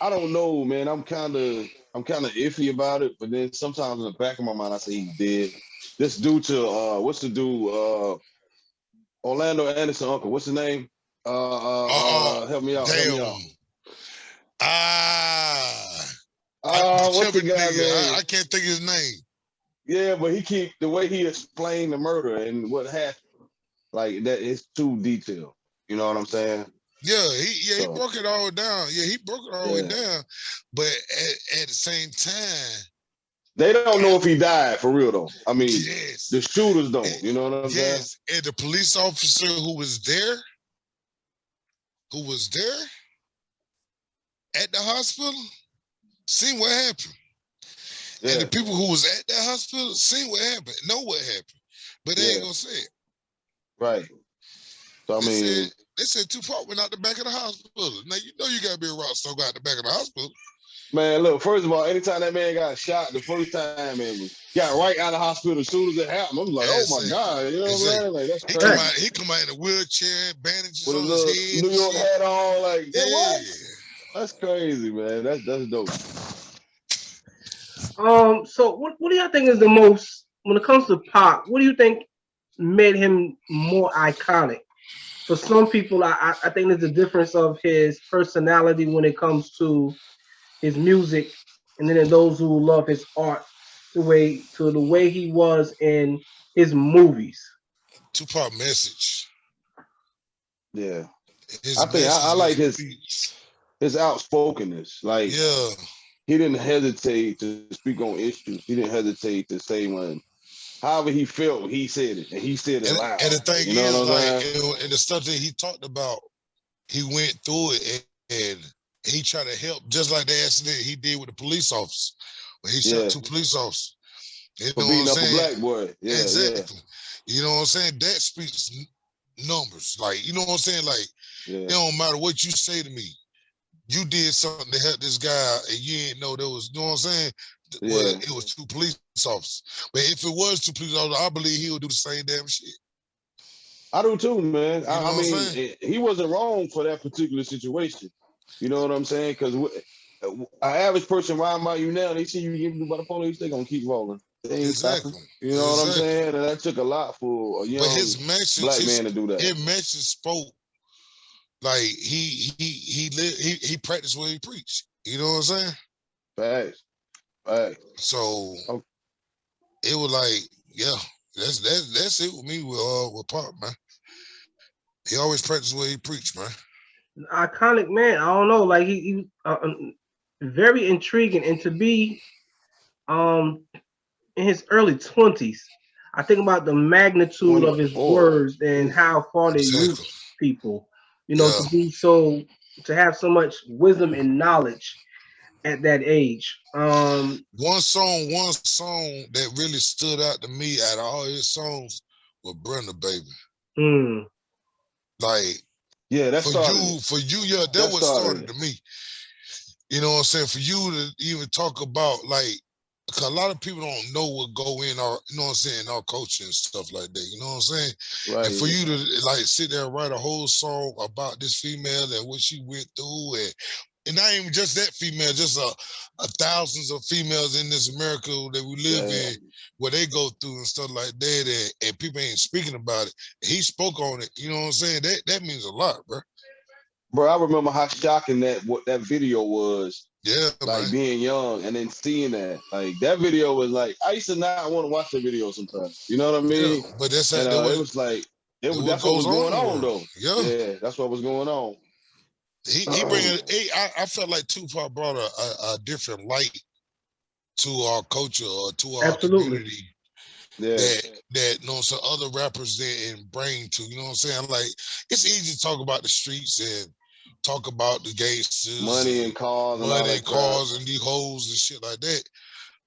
I don't know, man. I'm kind of iffy about it, but then sometimes in the back of my mind, I say he's dead. This due to what's the dude? Orlando Anderson uncle. What's his name? Help me out.
Damn.
What's the guy's name?
I can't think of his name.
Yeah, but the way he explained the murder and what happened, like that is too detailed. You know what I'm saying?
Yeah, he broke it all down. Yeah, he broke it all the way down. But at the same time,
they don't know if he died for real though. I mean, the shooters don't. You know what I'm saying?
Yes, and the police officer who was there at the hospital, seen what happened. Yeah. And the people who was at that hospital seen what happened, know what happened, but they ain't gonna say it.
Right. So
they said Tupac went out the back of the hospital. Now you know you gotta be a rock star go out the back of the hospital.
Man, look, first of all, anytime that man got shot, the first time, man, got right out of the hospital as soon as it happened. I'm like, oh my God, you know what I'm saying? Like, that's crazy.
He come out in a wheelchair, bandages
with
on his head.
New York hat on, like, what? That's crazy, man. That's dope.
So what do y'all think is the most, when it comes to Pac, what do you think made him more iconic? For some people, I think there's a difference of his personality when it comes to his music, and then those who love his art, the way he was in his movies.
Tupac message.
Yeah.
His
I think I like
speech.
his outspokenness. Like,
yeah,
he didn't hesitate to speak on issues. He didn't hesitate to say when, however he felt, he said it, and he said it loud.
And the thing
you know
is,
what I'm saying?
and the stuff that he talked about, he went through it and he tried to help, just like the accident he did with the police officer, when he shot 2 police officers. You
For
know what I'm
beating up a
saying?
black boy. Yeah,
exactly. You know what I'm saying? That speaks numbers. Like, you know what I'm saying? Like, it don't matter what you say to me. You did something to help this guy, and you didn't know there was, you know what I'm saying? Well, it was 2 police officers. But if it was 2 police officers, I believe he would do the same damn shit.
I do too, man.
You know
I mean, he wasn't wrong for that particular situation. You know what I'm saying? Because an average person riding by you now, they see you getting by the police, they're going to keep rolling. They ain't stopping. You know what I'm saying? And that took a lot for a young black man to do that.
His message spoke like he practiced what he preached. You know what I'm saying?
Facts.
So it was like, yeah, that's it with me with Pop, man. He always practiced what he preached, man.
Iconic man. I don't know, like he very intriguing, and to be in his early 20s, I think about the magnitude of his words and how far they reach people. You know, to have so much wisdom and knowledge at that age.
One song that really stood out to me out of all his songs was Brenda Baby. Like,
that
for you, yeah, that what started to me. You know what I'm saying? For you to even talk about, like, because a lot of people don't know what go in our, you know what I'm saying, our culture and stuff like that. You know what I'm saying?
Right.
And for you to like sit there and write a whole song about this female and what she went through, and not even just that female, just thousands of females in this America that we live in, where they go through and stuff like that, and people ain't speaking about it. He spoke on it. You know what I'm saying? That means a lot, bro.
Bro, I remember how shocking that video was.
Yeah,
like
man.
Being young and then seeing that. Like, that video was like, I used to not want to watch the video sometimes. You know what I mean?
Yeah, but that's
and it was like, that's what was going on though. Yeah, that's what was going on.
He bringing. I felt like Tupac brought a different light to our culture or to our community. That you know, some other rappers didn't bring to. You know what I'm saying? Like, it's easy to talk about the streets and talk about the gangsters,
money and cars,
and these hoes and shit like that.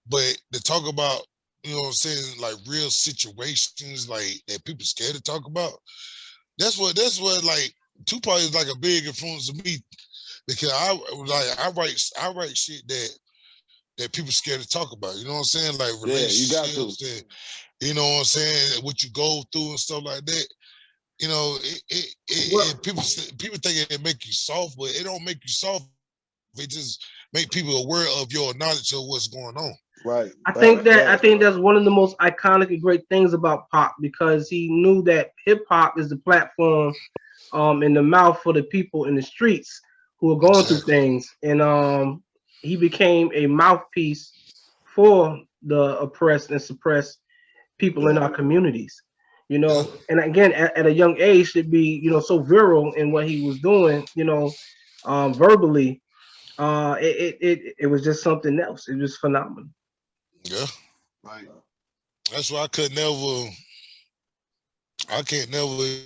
But to talk about, you know what I'm saying, like real situations like that people scared to talk about. That's what like Tupac is like a big influence to me, because I write shit that people scared to talk about. You know what I'm saying? Like relationships, and you know what I'm saying, what you go through and stuff like that. You know, people think it make you soft, but it don't make you soft. It just make people aware of your knowledge of what's going on.
Right.
I think that's one of the most iconic and great things about Pac, because he knew that hip hop is the platform in the mouth for the people in the streets who are going through things, and he became a mouthpiece for the oppressed and suppressed people in our communities. You know, and again, at a young age, to be, you know, so virile in what he was doing, you know, verbally, it was just something else. It was phenomenal.
Yeah,
right.
That's why I can't never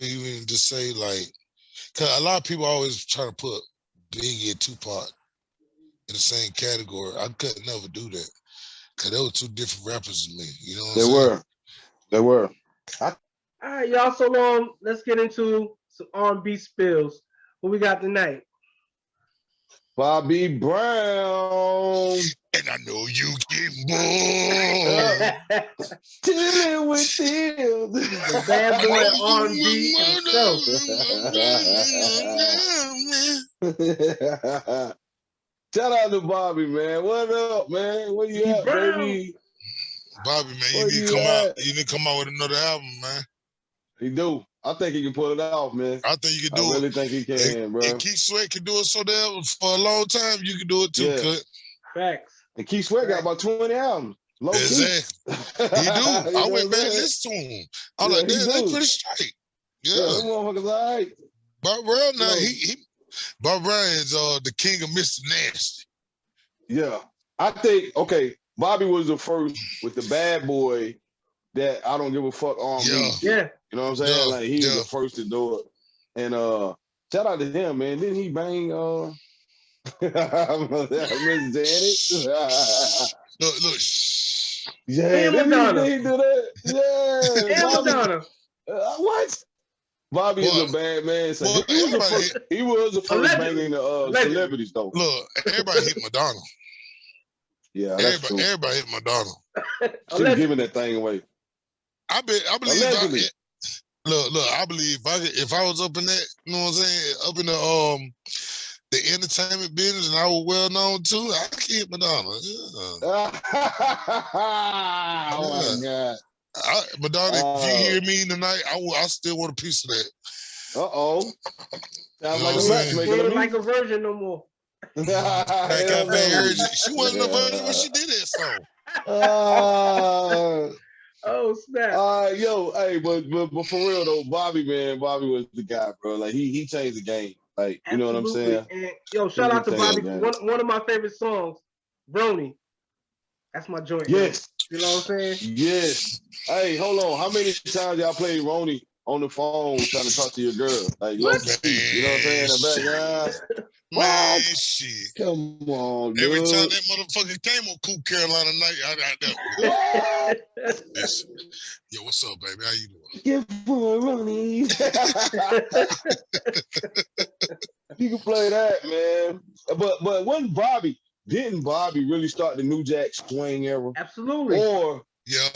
even just say, like, because a lot of people always try to put Biggie and Tupac in the same category. I couldn't never do that, because they were 2 different rappers to me. You know what I'm saying?
They were.
All right, y'all. So let's get into some R&B spills. What we got tonight?
Bobby Brown.
And I know you get bored.
Chilling with him.
The bad boy R&B
himself. Shout out to Bobby, man. What up, man? Where you at, baby?
Bobby, man, you need to come out. You need to come out with another album, man.
He do. I think he can pull it off, man.
I think you can do it.
I really think he can, bro.
And Keith Sweat can do it so damn for a long time. You can do it too, Cut.
Facts.
And Keith Sweat got about 20 albums. Low key.
Exactly. He do. I went back and listened to him. I'm like, damn, they pretty straight. Yeah.
Them motherfuckers all right.
Bob Brown now, Bob Brown is the king of Mr. Nasty.
Yeah. I think, Bobby was the first with the bad boy that I don't give a fuck on me.
Yeah.
You know what I'm saying? Like he was the first to do it. And shout out to him, man. Didn't he bang Miss Janet?
Look.
Yeah, didn't he do that? Yeah.
Madonna.
What? Bobby is a bad man. So he was the first banging the celebrities though.
Look, everybody hit Madonna.
Yeah, that's true.
Everybody hit Madonna.
She was giving that thing away.
I believe. I believe if I was up in that, you know what I'm saying, up in the entertainment business, and I was well known too, I could hit Madonna. Yeah.
Oh my God.
Madonna, if you hear me tonight, I still want a piece of that.
Sounds like a matchmaker.
She ain't like a virgin no more.
She wasn't a virgin when she did that song.
Oh snap!
Hey, but for real though, Bobby was the guy, bro. Like he changed the game. Like you know what I'm saying?
And, shout out to Bobby. One of my favorite songs, Brony. That's my joint.
Yes.
You know what I'm saying?
Yes. Hey, hold on. How many times y'all played Roni on the phone trying to talk to your girl? Like, you know what I'm saying? The background.
Man, shit.
Come on, dude.
Every time that motherfucker came on Cool Carolina night, I got that. Yo, what's up, baby? How you doing?
Give for Roni. You can play that, man. But didn't Bobby really start the New Jack Swing era?
Absolutely.
Or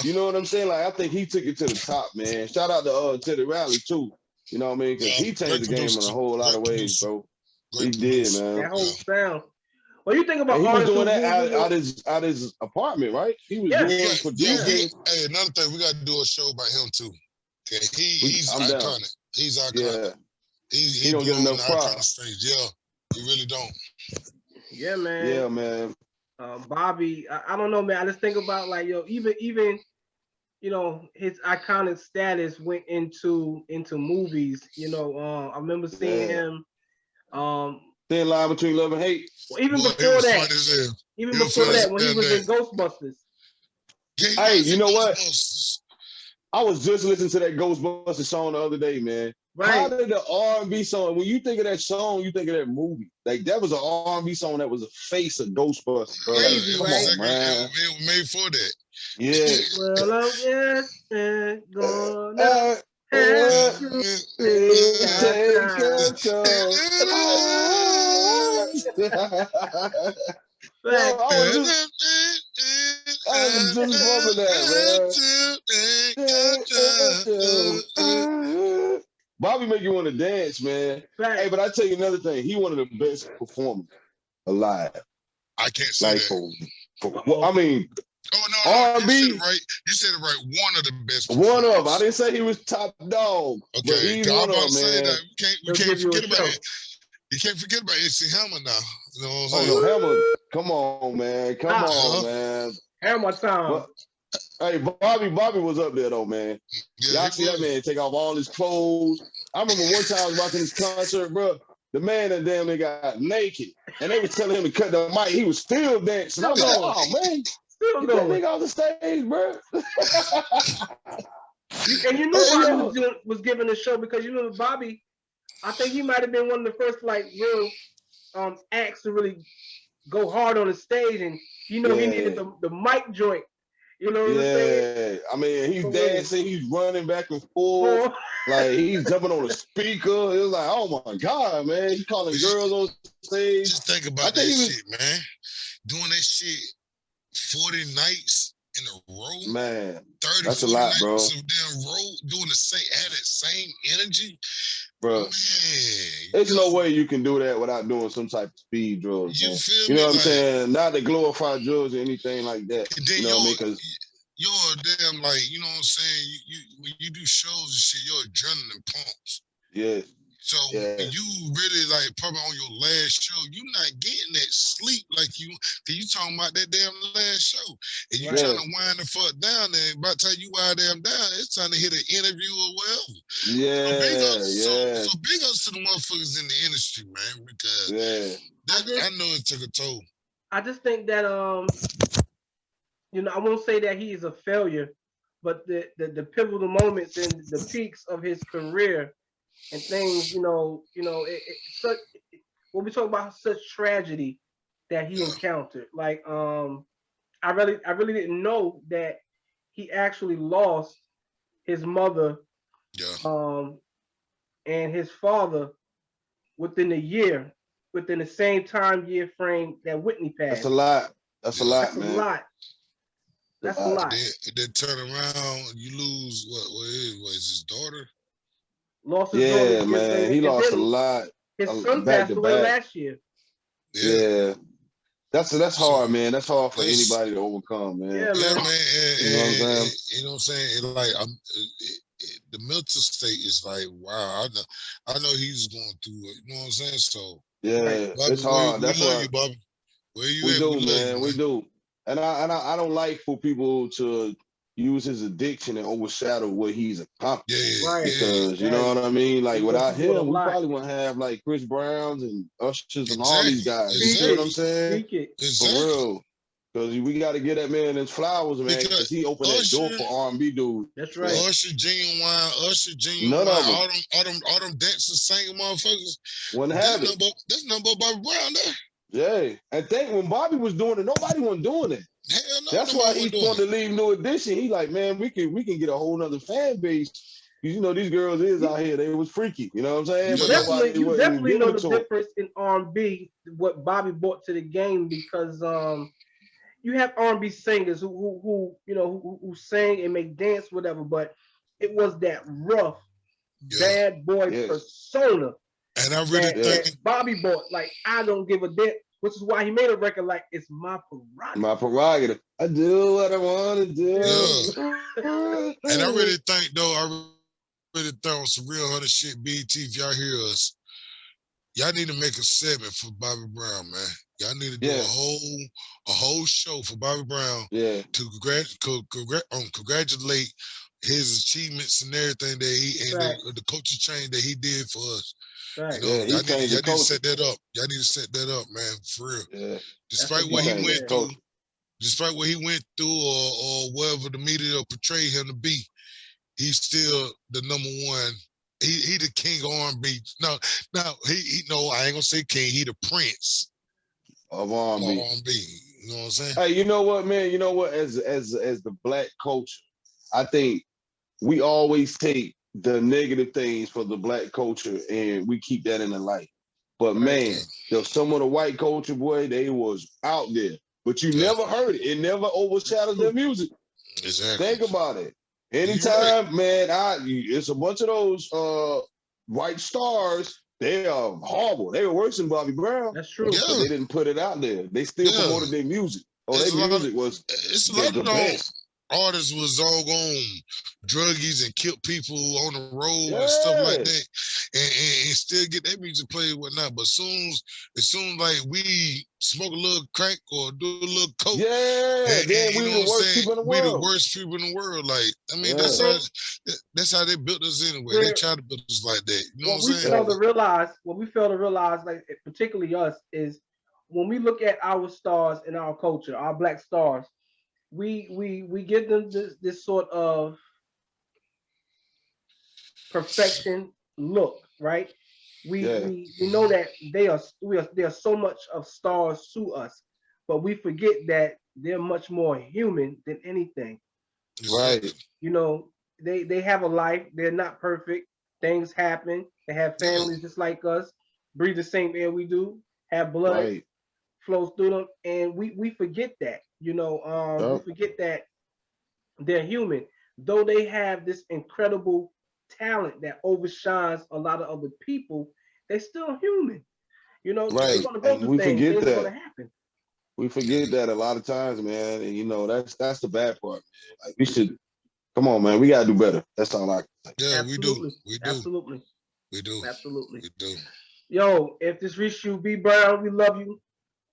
you know what I'm saying? Like I think he took it to the top, man. Shout out to Teddy Riley too. You know what I mean? Because he changed the game in a whole lot of ways, bro. He did, man.
That whole sound. Well, you think about
he was doing that out his apartment, right? He was doing producing.
Hey, another thing, we got to do a show about him too. He's iconic. Down. He's iconic.
Yeah.
He
don't get enough props.
Yeah, he really don't.
Yeah, man.
Yeah, man.
Bobby, I don't know, man. I just think about like, even his iconic status went into movies. I remember seeing him.
Thin line between love and hate.
Well, even before that, when he was in Ghostbusters.
Hey, you know what? I was just listening to that Ghostbusters song the other day, man. Right. How did the R&B song, when you think of that song, you think of that movie. Like, that was an R&B song that was the face of Ghostbusters, bro. Come on, man.
It was made for that.
Yeah.
Well, I'm just gonna
I was just loving that, man. Bobby make you want to dance, man. Right. Hey, but I tell you another thing. He one of the best performers alive.
I can't say that.
I mean, R&B.
You said it right. One of the best.
One of. I didn't say he was top dog. Okay, but he's one of, man.
We can't forget about it. You can't forget about MC Hammer now. You know what I'm saying?
Oh, no, Hammer. Come on, man. Come on, man.
Hammer time.
Hey, Bobby was up there though, man. Yeah, y'all see that man take off all his clothes. I remember one time I was watching this concert, bro. The man that damn near got naked, and they was telling him to cut the mic. He was still dancing. I'm like, oh man, get that nigga off the stage, bro.
And you know Bobby was giving a show because Bobby. I think he might have been one of the first real acts to really go hard on the stage, and he needed the mic joint. You know what I'm saying?
I mean, he's dancing, he's running back and forth, like he's jumping on a speaker. It was like, oh my God, man, he calling girls on stage.
Just think about that shit, man. Doing that shit 40 nights in a row,
man.
30,
that's a lot, bro.
Damn row, doing the same energy,
bro. Man, there's no way you can do that without doing some type of speed drugs. You know what I'm saying? Not to glorify drugs or anything like that. You know what I mean? Because
you're damn you know what I'm saying? You when you do shows and shit, your adrenaline pumps.
Yeah.
So when you really like probably on your last show, you not getting that sleep like you. Cause you talking about that damn last show, and you trying to wind the fuck down. And by the time you wind them down, it's time to hit an interview or whatever. So big ups to the motherfuckers in the industry, man, because I know it took a toll.
I just think that I won't say that he is a failure, but the pivotal moments and the peaks of his career and things, such when we talk about such tragedy that he encountered. Like I really didn't know that he actually lost his mother and his father within a year, within the same year frame that Whitney passed.
That's a lot. That's a lot, man.
That's a lot.
Then turn around, you lose what was his daughter?
Lost his daughter.
Man. He lost a lot.
His son passed away last year.
Yeah. That's hard, man. That's hard for anybody to overcome, man.
Yeah, man.
You know what I'm saying? Like the mental state is like, wow. I know he's going through it. You know what I'm saying? So Bobby,
it's hard.
We love you, Bobby. Where you
we
at?
Do, man. We do. And I don't like for people to use his addiction and overshadow what he's accomplished. Because you know what I mean? Like without him, we probably wouldn't have like Chris Browns and Ushers and all these guys. You know what I'm saying? For real. Because we got to get that man his flowers, man, because he opened that door for R&B dudes.
That's right.
Usher, Genuine, all them dancing, singing motherfuckers. That's nothing but Bobby Brown there.
Yeah, and think when Bobby was doing it, nobody wasn't doing it.
Hell no,
that's why he wanted to leave New Edition. He like, man, we can get a whole nother fan base. You know, these girls is out here. They was freaky. You know what I'm saying?
You definitely know the difference in R&B, what Bobby brought to the game, because you have R&B singers who sing and make dance, whatever, but it was that rough, bad boy persona.
And I really think
Bobby bought, like, I don't give a damn, which is why he made a record like it's my prerogative.
My prerogative. I do what I want to do.
Yeah. And I really think on some real hunter shit, BT, if y'all hear us, y'all need to make a segment for Bobby Brown, man. Y'all need to do a whole show for Bobby Brown to congratulate his achievements and everything that he and the coaching change that he did for us.
Right.
You know, y'all need to set that up. Y'all need to set that up, man, for real. Yeah. Despite what he went through, or whatever the media portrayed him to be, he's still the number one. He the king of R&B. No, I ain't gonna say king. He the prince
of R&B.
You know what I'm saying?
Hey, you know what, man? You know what? As the black culture, I think we always take the negative things for the black culture and we keep that in the light. But man, there's some of the white culture, boy, they was out there. But you never heard it. It never overshadowed their music.
Exactly.
Think about it. Anytime, man, it's a bunch of those white stars. They are horrible. They were worse than Bobby Brown.
That's true.
But they didn't put it out there. They still promoted their music. Their music was the best.
Artists was all gone druggies and killed people on the road and stuff like that, and still get that music played and whatnot. But as soon like we smoke a little crack or do a little coke,
we the worst people in the world.
We the worst people in the world. Like, I mean, that's how they built us anyway. They try to build us like that. You know what I'm saying?
What we fail to realize, like particularly us, is when we look at our stars in our culture, our black stars. We give them this sort of perfection look, right? We know that they are so much of stars to us, but we forget that they're much more human than anything.
Right.
You know, they have a life. They're not perfect. Things happen. They have families just like us, breathe the same air we do, have blood flows through them, and we forget that. You know, we forget that they're human, though they have this incredible talent that overshines a lot of other people. They're still human. You know,
right?
And we forget that. Gonna happen.
We forget that a lot of times, man. And you know, that's the bad part, man. Like we should come on, man. We gotta do better. That's all I can say.
Yeah,
Absolutely.
we do.
Absolutely.
We do.
Absolutely.
We do.
Yo, if this reached you, B Brown, we love you.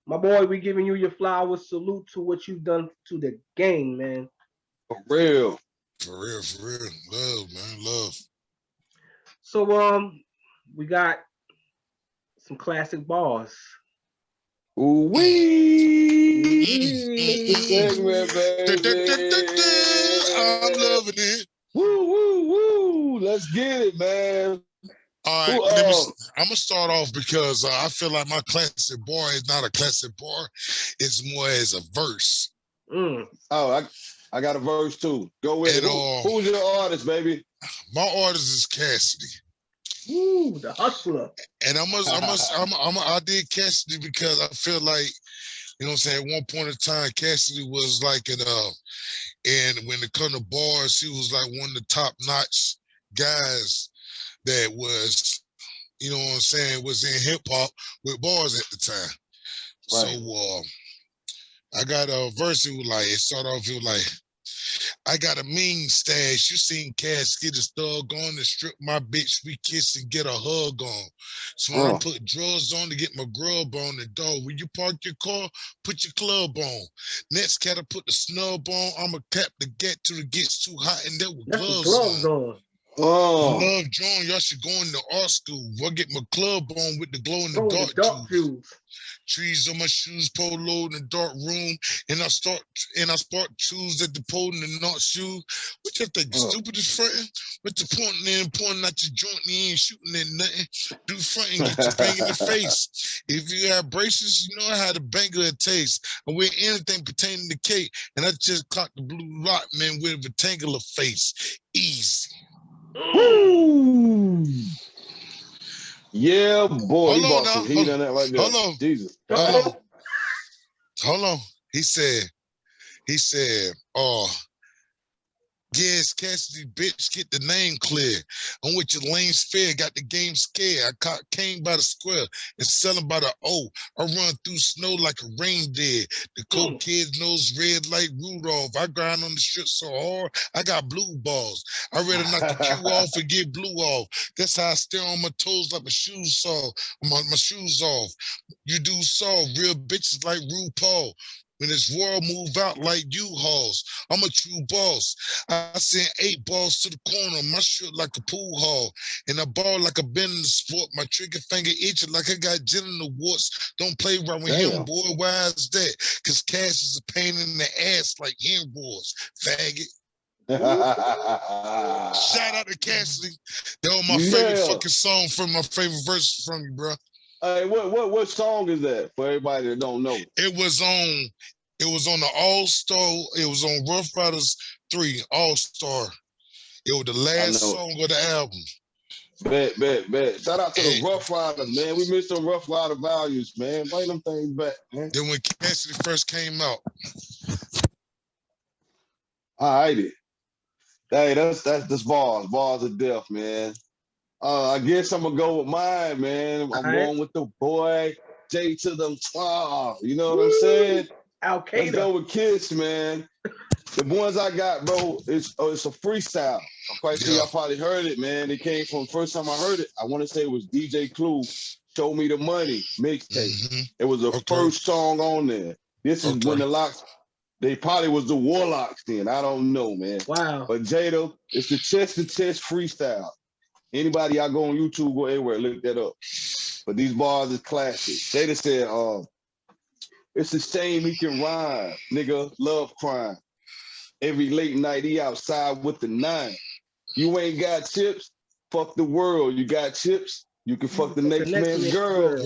My boy, we giving you your flowers. Salute to what you've done to the game, man.
For real.
For real, for real. Love, man. Love.
So we got some classic bars.
Ooh wee. It's the segment, baby.
I'm loving it.
Woo, woo, woo. Let's get it, man.
All right, I'm gonna start off because I feel like my classic bar is not a classic bar; it's more as a verse.
Oh, I got a verse too. Go with it. Who's your artist, baby?
My artist is Cassidy.
Ooh, the hustler.
And I did Cassidy because I feel like, you know what I'm saying, at one point in time, Cassidy was like and when it come to bars, he was like one of the top-notch guys that was, you know what I'm saying, was in hip-hop with bars at the time. Right. So I got a verse, it started off, it was like, I got a mean stash. You seen Cass get his thug on and strip my bitch. We kiss and get a hug on. So I put drawers on to get my grub on the door. When you park your car, put your club on. Next cat, I put the snub on. I'ma tap the get till it gets too hot and there with gloves on. Love John, y'all should go into art school. I'll get my club on with the glow in the dark juice. Trees on my shoes, polo in the dark room, and I spark shoes at the pole in the not shoes. What you think? Stupid as fronting? With the pointing out your joint, you ain't shooting at nothing. Do front and get your bang in the face. If you have braces, you know how the banger it tastes. I wear anything pertaining to cake, and I just caught the blue rock man with a rectangular face. Easy.
Woo! Yeah, boy. He bought some heat on that right there.
Hold on.
Jesus.
Hold on. He said, yes, Cassidy, bitch, get the name clear. I'm with your lanes fair, got the game scared. I caught Kane by the square and selling by the O. I run through snow like a reindeer. The coke kids nose red like Rudolph. I grind on the strip so hard, I got blue balls. I rather knock the Q off and get blue off. That's how I stare on my toes like my shoes off. My shoes off. You do saw real bitches like RuPaul. When this world move out like U-Hauls, I'm a true boss. I send 8 balls to the corner, my shit like a pool hall. And I ball like I've been in the sport. My trigger finger itching like I got genital warts. Don't play right with him, boy. Why is that? Because Cash is a pain in the ass like hen wars, faggot. Shout out to Cassidy. That was my favorite fucking song from my favorite verse from you, bro.
Hey, what song is that for everybody that don't know?
It was on the All-Star. It was on Rough Riders 3 All-Star. It was the last song of the album.
Bet. Shout out to the Rough Riders, man. We missed some Rough Rider values, man. Bring them things back, man.
Then when Cassidy first came out.
All righty. Hey, that's bars of death, man. I guess I'm gonna go with mine, man. I'm going with the boy J to them 12. You know what I'm saying?
Al-Qaeda.
Let's go with Kiss, man. The ones I got, bro, it's a freestyle. I'm quite sure y'all probably heard it, man. It came from the first time I heard it. I want to say it was DJ Clue, Show Me the Money mixtape. It was the first song on there. This is when the Locks, they probably was the Warlocks then. I don't know, man.
Wow.
But Jada, it's the chest-to-chest freestyle. Anybody y'all go on YouTube, go everywhere, look that up. But these bars is classic. Jada said, it's a shame he can rhyme, nigga, love crime. Every late night he outside with the 9. You ain't got chips, fuck the world. You got chips, you can fuck the next man's girl.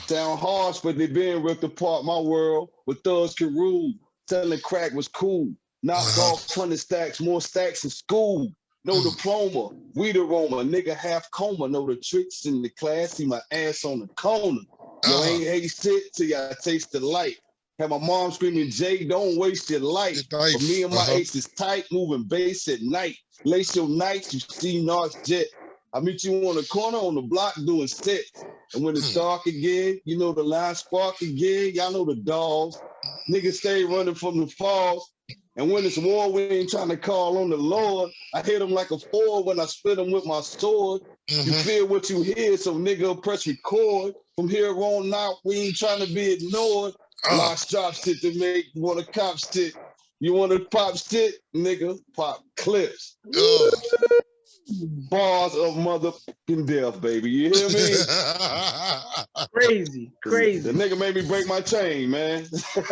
Sound harsh, but they been ripped apart my world. But thugs can rule. Selling crack was cool. Knock off 20 stacks, more stacks in school. No diploma, weed aroma, nigga half coma. Know the tricks in the class, see my ass on the corner. Yo, ain't hate shit till y'all taste the light. Have my mom screaming, Jay, don't waste your life. But me and my ace is tight, moving bass at night. Lace your nights, you see Narc's jet. I meet you on the corner on the block doing sets. And when it's dark again, you know the line spark again. Y'all know the dogs. Niggas stay running from the falls. And when it's war, we ain't trying to call on the Lord. I hit him like a 4 when I split him with my sword. You feel what you hear, so nigga press record. From here on out, we ain't trying to be ignored. Locks drop shit to make you want to cop shit. You want to pop shit, nigga? Pop clips. Bars of motherfucking death, baby. You hear me?
Crazy.
The nigga made me break my chain, man.
I'm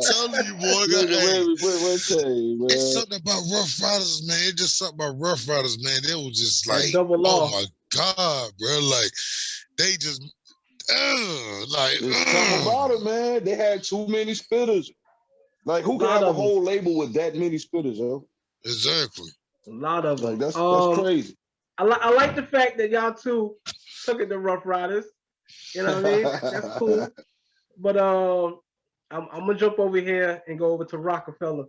telling you, boy.
Nigga made me break my chain, man.
It's something about Rough Riders, man. It's just something about Rough Riders, man. They was just like,
double
oh
law.
my God, bro. Like, they just, like,
it's something about it, man. They had too many spitters. Like, who can have a whole label with that many spitters, yo?
Exactly.
A lot of them.
Like, that's crazy.
I like the fact that y'all two took it to Rough Riders. You know what I mean? That's cool. But I'm gonna jump over here and go over to Rockefeller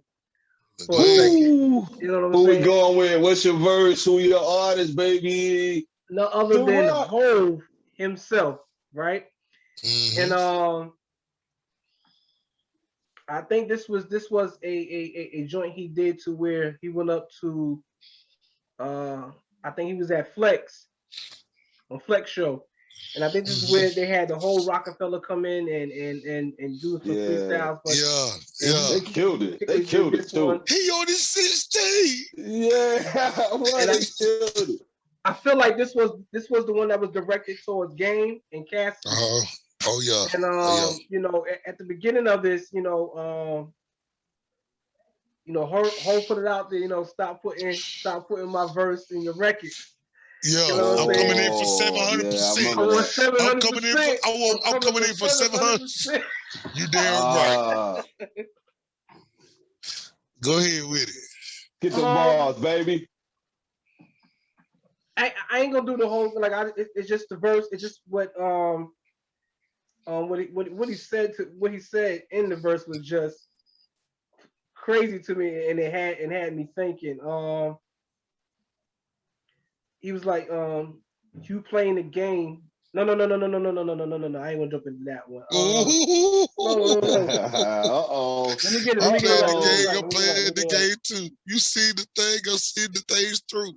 for a second. You know what I'm saying?
Who we going with? What's your verse? Who your artist, baby?
No other than Hove himself, right? And I think this was a joint he did to where he went up to I think he was at Flex on Flex show. And I think this is where they had the whole Rockefeller come in and do some freestyles.
But
they killed it. They killed it too.
He on his 16.
Yeah, well, they killed it.
I feel like this was the one that was directed towards Game and Cassidy.
Oh yeah.
And you know, at the beginning of this, you know, Ho put it out there, you know, stop putting my verse in your record.
Yeah,
you know
I'm coming in for 700%.
I want 700%.
I'm coming in for 700%. You damn right. Go ahead with it.
Get the bars, baby.
I ain't gonna do the whole like it's just the verse. It's just what he said in the verse was just crazy to me, and it had me thinking. He was like, you playing the game. No. I ain't gonna jump into that one. No. Let me get it.
I'm playing the game too. You see the thing, go see the things through.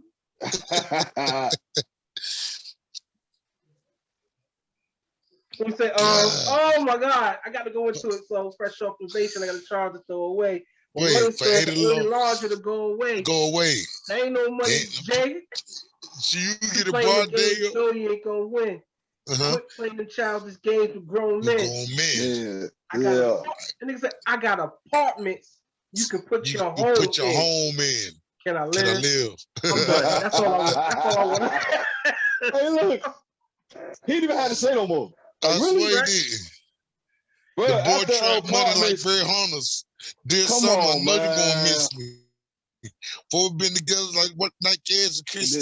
He said, oh my God, I got to go into it. So fresh off probation, I got to charge to throw away.
Wait, for
$80 larger to go away.
Go away.
There ain't no money, Jay.
So you get a broad day.
So you ain't gonna win. Quit playing the childish games with grown men.
Yeah.
And nigga said, I got apartments. You can put your home
in.
Can I live?
I'm
done. That's all I want.
Hey, look. He didn't even have to say no more.
I swear he did.
Bro,
the boy trap money like Fred Hunters. Did something I know you gonna miss me. Before we've been together like what Nike is and Chris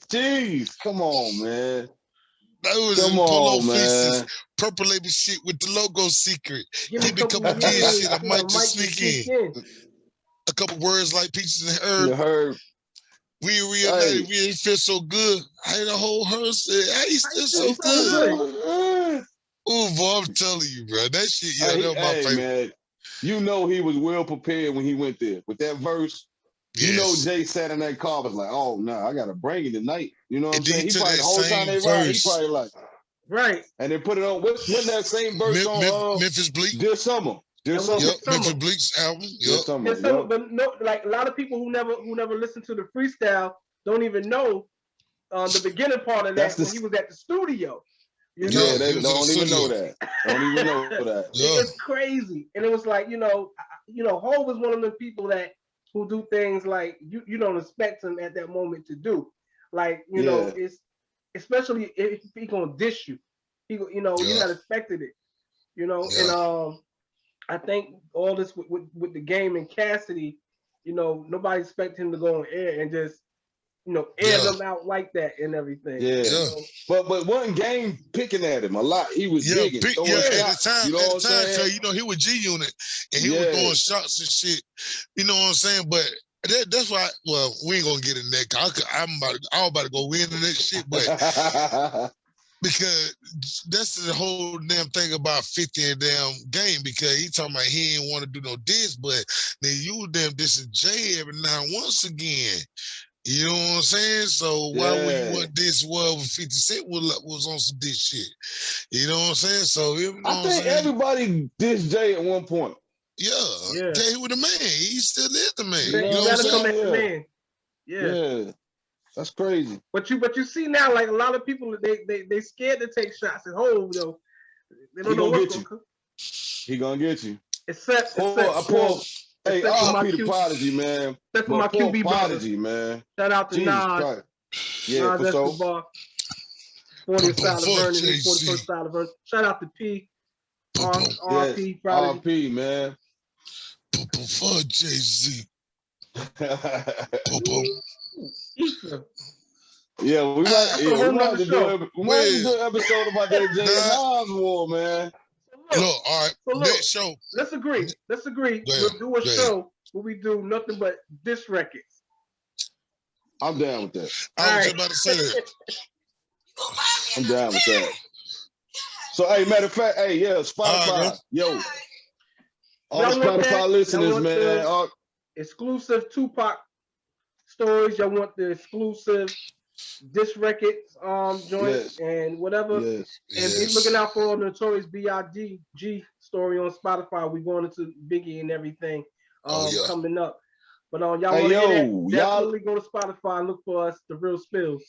Jeez. Come on, man.
That was polo fleeces, purple label shit with the logo secret. Give me a couple kids shit, I might just sneak in. A couple words like peaches and herb. We reunited, we ain't feel so good. I had a whole her said, I ain't still so good. Oh, boy, I'm telling you, bro. That shit, that was my favorite. Man,
you know he was well prepared when he went there. With that verse, you know Jay sat in that car was like, oh, no, I got to bring it tonight. You know what I'm saying? He probably the whole time they ride, he probably like.
Right.
And they put it on, when that same verse on
Memphis Bleak.
This summer.
Memphis Bleak's album. Yep.
But no, like a lot of people who never listened to the freestyle don't even know the beginning part of that when he was at the studio. You know?
Yeah, they don't even know that. Don't even know that.
It's crazy, and it was like Ho was one of the people that who do things like you don't expect him at that moment to do. Like know, it's especially if he gonna diss you, you're not expected it. And I think all this with the game and Cassidy, nobody expect him to go on air and just, air them out like that and everything.
Yeah. But wasn't Game picking at him a lot. He was digging.
At the time, because he was G Unit and he was throwing shots and shit. You know what I'm saying? But that's why. Well, we ain't gonna get in that. I'm about to go in that shit, but. Because that's the whole damn thing about 50 and damn Game, because he talking about he didn't want to do no diss, but then you damn dissing Jay every now and once again. You know what I'm saying? So why would you want this world when 50 Cent was on some diss shit? You know what I'm saying? So you know
I think everybody dissed Jay at one point.
Yeah. Jay was the man. He still is the man.
You
know what I'm saying?
Come at the man.
Yeah. That's crazy.
But you see now, like a lot of people, they scared to take shots at home, though. They don't know what's going to come.
He gonna get you.
Except
hey, RP the Prodigy, man.
Except for my QB
Prodigy, man.
Shout out to Nas.
Yeah, for sure.
40th style of Vernon, 41st style of Vernon. Shout out to P. RP Prodigy.
RP, man.
Fuck Jay-Z.
Yeah, we might have to do an episode about that Jay and Nas war, man.
Look, all right. Next show.
Let's agree. We'll do a show where we do nothing but diss records.
I'm down with that.
I was just about to say that.
I'm down with that. So, hey, matter of fact, Spotify. Yo. All the Spotify listeners, man.
Exclusive Tupac stories. Y'all want the exclusive diss records joints and whatever. And be looking out for the Notorious B.I.G. story on Spotify. We're going into Biggie and everything coming up. But y'all want to hear that? Definitely go to Spotify and look for us, The Real Spillz.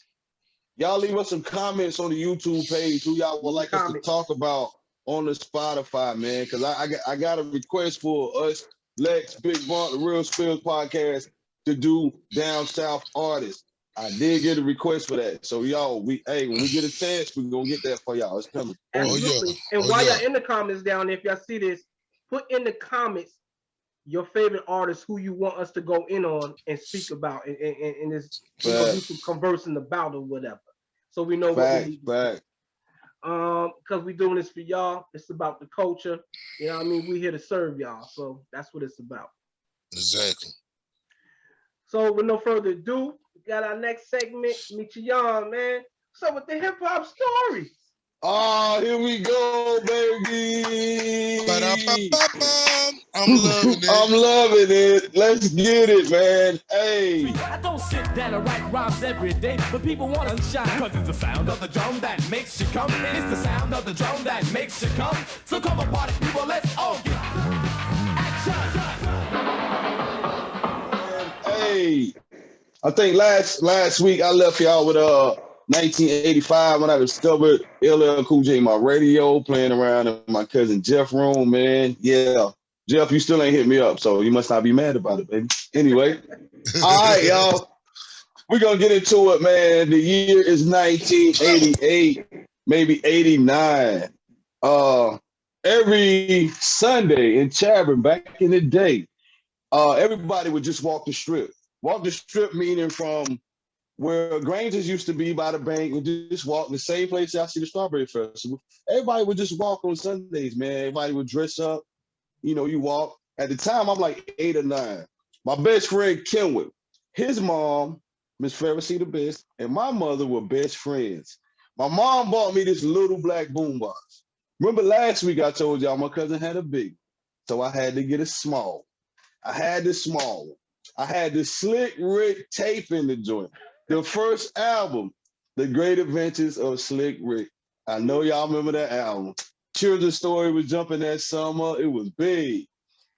Y'all leave us some comments on the YouTube page who y'all would like us to talk about on the Spotify, man. Because I got a request for us, Lex, Big Bump, The Real Spillz podcast to do Down South artists. I did get a request for that. So y'all, when we get a chance, we're gonna get that for y'all. It's coming.
Absolutely. And while y'all in the comments down there, if y'all see this, put in the comments your favorite artists who you want us to go in on and speak about and this we're do some conversing about or whatever. So we know what we need to do. Because we're doing this for y'all. It's about the culture. You know what I mean? We're here to serve y'all. So that's what it's about.
Exactly.
So with no further ado, we got our next segment. Meet you young, man. What's up with the hip hop stories?
Oh, here we go, baby.
I'm loving it.
I'm loving it. Let's get it, man. Hey.
I don't sit down and write rhymes every day, but people want to shine. Cause it's the sound of the drum that makes you come. It's the sound of the drum that makes you come. So come on, party people, let's all get action.
Hey. I think last week I left y'all with 1985 when I discovered LL Cool J my radio, playing around in my cousin Jeff room, man. Yeah. Jeff, you still ain't hit me up, so you must not be mad about it, baby. Anyway. All right, y'all. We're going to get into it, man. The year is 1988, maybe 89. Every Sunday in Chadron, back in the day, everybody would just walk the strip. Walk the strip meaning from where Granger's used to be by the bank, would just walk the same place y'all see the Strawberry Festival. Everybody would just walk on Sundays, man. Everybody would dress up. You know, you walk. At the time, I'm like 8 or 9. My best friend, Kenwood, his mom, Miss Pharisee the Best, and my mother were best friends. My mom bought me this little black boombox. Remember last week I told y'all my cousin had a big, so I had to get a small. I had the small one. I had the Slick Rick tape in the joint. The first album, The Great Adventures of Slick Rick. I know y'all remember that album. Children's Story was jumping that summer. It was big.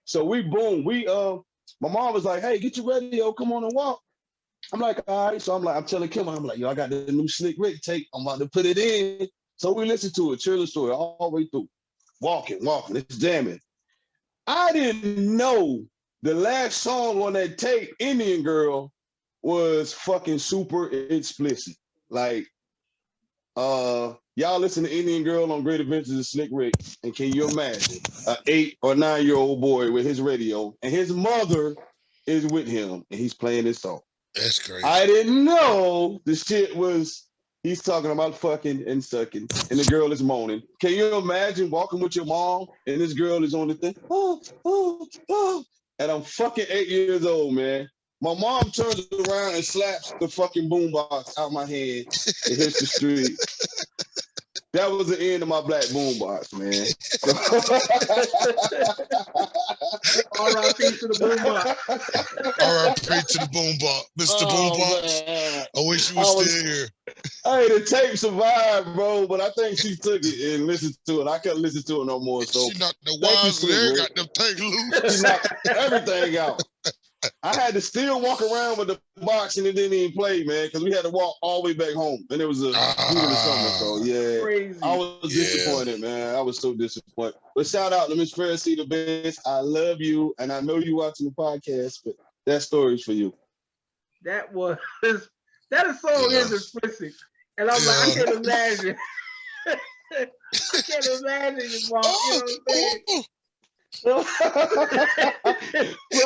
So my mom was like, hey, get your radio, come on and walk. I'm like, all right. So I'm telling Kim, I'm like, yo, I got the new Slick Rick tape. I'm about to put it in. So we listened to it, Children's Story, all the way through. Walking, it's jamming. I didn't know the last song on that tape, Indian Girl, was fucking super explicit. Like, y'all listen to Indian Girl on Great Adventures of Slick Rick, and can you imagine an 8 or 9-year-old boy with his radio, and his mother is with him, and he's playing this song.
That's crazy.
I didn't know the shit was, he's talking about fucking and sucking, and the girl is moaning. Can you imagine walking with your mom, and this girl is on the thing, and I'm fucking 8 years old, man. My mom turns around and slaps the fucking boombox out my hand and hits the street. that was the end of my black boombox, man.
R.I.P. to the boombox.
R.I.P. to the boombox, Mr. Boombox. I wish you were still here.
Hey, the tape survived, bro, but I think she took it and listened to it. I couldn't listen to it no more. So
she knocked the wires in there, got them tape loose.
She knocked everything out. I had to still walk around with the box and it didn't even play, man, because we had to walk all the way back home. And it was a heat of the summer. So yeah,
crazy.
I was disappointed, man. I was so disappointed. But shout out to Miss Pharisee the best. I love you. And I know you watching the podcast, but that story's for you.
That song is explicit. And I'm like, I can't imagine. I can't imagine you, Bob. You know what I'm saying? Bro, I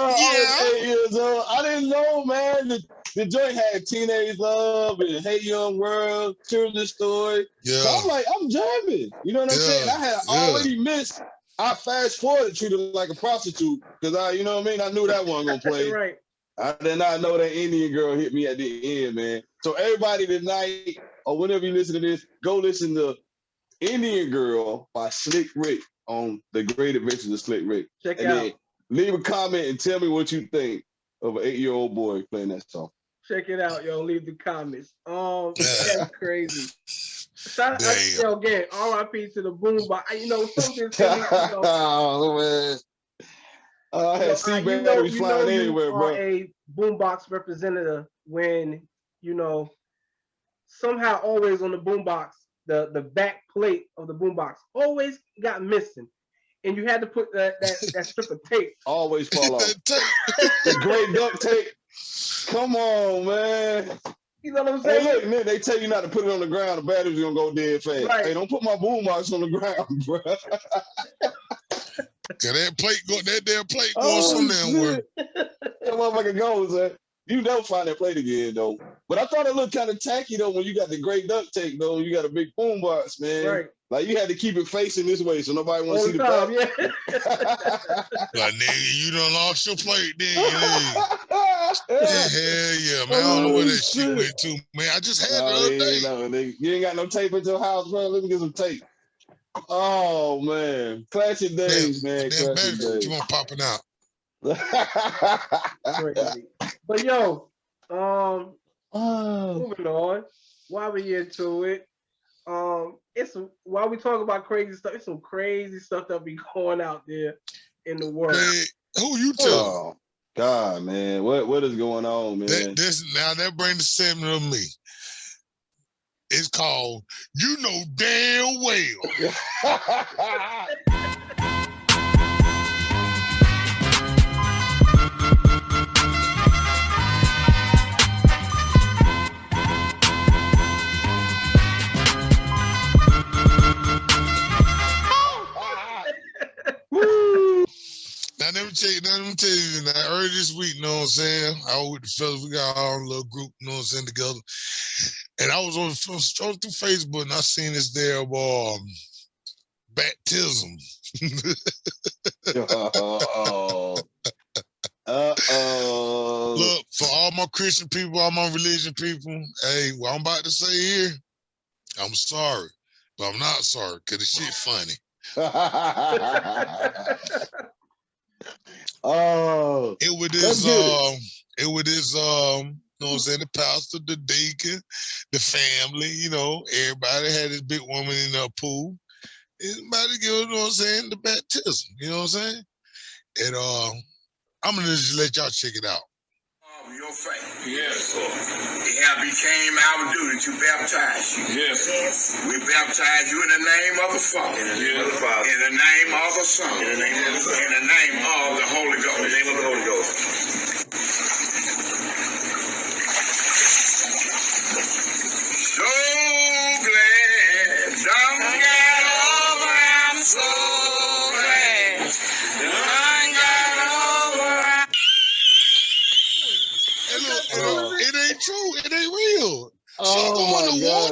was 8 years old. I didn't know, man. The joint had Teenage Love and Hey Young World, Children's Story.
Yeah.
So I'm like, I'm jamming. You know what I'm saying? I had already missed. I fast forwarded, treated like a prostitute because you know what I mean? I knew that one gonna play.
Right.
I did not know that Indian girl hit me at the end, man. So everybody tonight, or whenever you listen to this, go listen to Indian Girl by Slick Rick on The Great Adventures of Slick Rick.
Check it out.
Then leave a comment and tell me what you think of an 8-year-old boy playing that song.
Check it out, yo. Leave the comments. That's crazy. Shout out, yo, again, R.I.P. to the boombox. You know, something silly,
oh, man. I had sea batteries flying anywhere, bro.
You are a boombox representative when, you know, somehow always on the boombox, the back plate of the boombox always got missing. And you had to put that strip of tape.
Always fall off. The great duct tape. Come on, man.
You know what I'm saying?
Hey, look, man, they tell you not to put it on the ground. The battery's going to go dead fast.
Right.
Hey, don't put my boombox on the ground, bro.
That damn plate going some damn where.
That motherfucker goes, man. You never find that plate again, though. But I thought it looked kind of tacky, though, when you got the great duct tape, though. You got a big boombox, man.
Right.
Like, you had to keep it facing this way so nobody want to see the back.
Yeah.
Like, nigga, you done lost your plate, then. Hell yeah, man. I don't know where that shit went to, man. I just had it the other day.
Nigga. You ain't got no tape at your house, bro? Let me get some tape. Oh, man. Classic days, man. Classic days.
Keep on popping out.
But, yo, moving on. While we get to it, while we talk about crazy stuff, it's some crazy stuff that be going out there in the world.
Man, who you telling?
Oh, God, man, what is going on, man?
That brings the segment of me. It's called "You Know Damn Well." Now, let me tell you, now, early this week, you know what I'm saying? I was with the fellas, we got our own little group, you know what I'm saying, together. And I was strolling through Facebook and I seen this there baptism. Look, for all my Christian people, all my religion people, hey, what I'm about to say here, I'm sorry, but I'm not sorry, because the shit funny.
Oh,
it was this you know what I'm saying, the pastor, the deacon, the family, you know, everybody had this big woman in their pool. Everybody give, you know what I'm saying, the baptism, you know what I'm saying? And I'm gonna just let y'all check it out.
Your faith. Yes, Lord. It became our duty to baptize you. Yes. We baptize you in the name of the Father. In the name of the Father. In the name of the Son. In the name of the Son. In the name of the Holy Ghost. In the name of the Holy Ghost. So glad. Don't get over. I'm so glad. Don't get over.
It ain't true. It ain't real.
Oh, my God.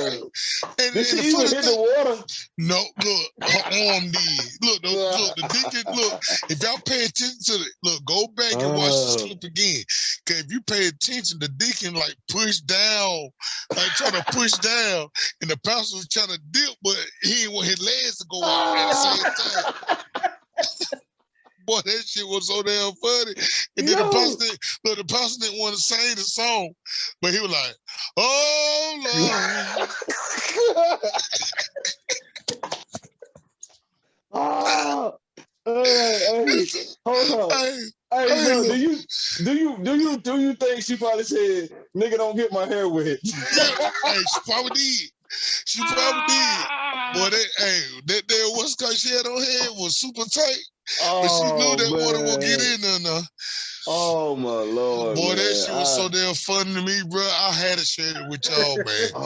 Did she even hit the water?
No, look, her arm did. Look, the deacon, look, if y'all pay attention to it, look, go back and watch this clip again. Cause if you pay attention, the deacon like pushed down, like trying to push down, and the pastor was trying to dip, but he didn't want his legs to go out at the same time. Boy, that shit was so damn funny. And then the pastor didn't want to sing the song, but he was like, "Oh Lord."
Hey, hold on. Hey, bro, do you think she probably said, "Nigga, don't get my hair wet"?
Hey, she probably did. She probably did. Boy, that damn what's called she had on head was super tight. But she knew that water would get in there now.
Oh my Lord.
Boy,
man.
that shit was so damn funny to me, bro. I had to share it with y'all, man. I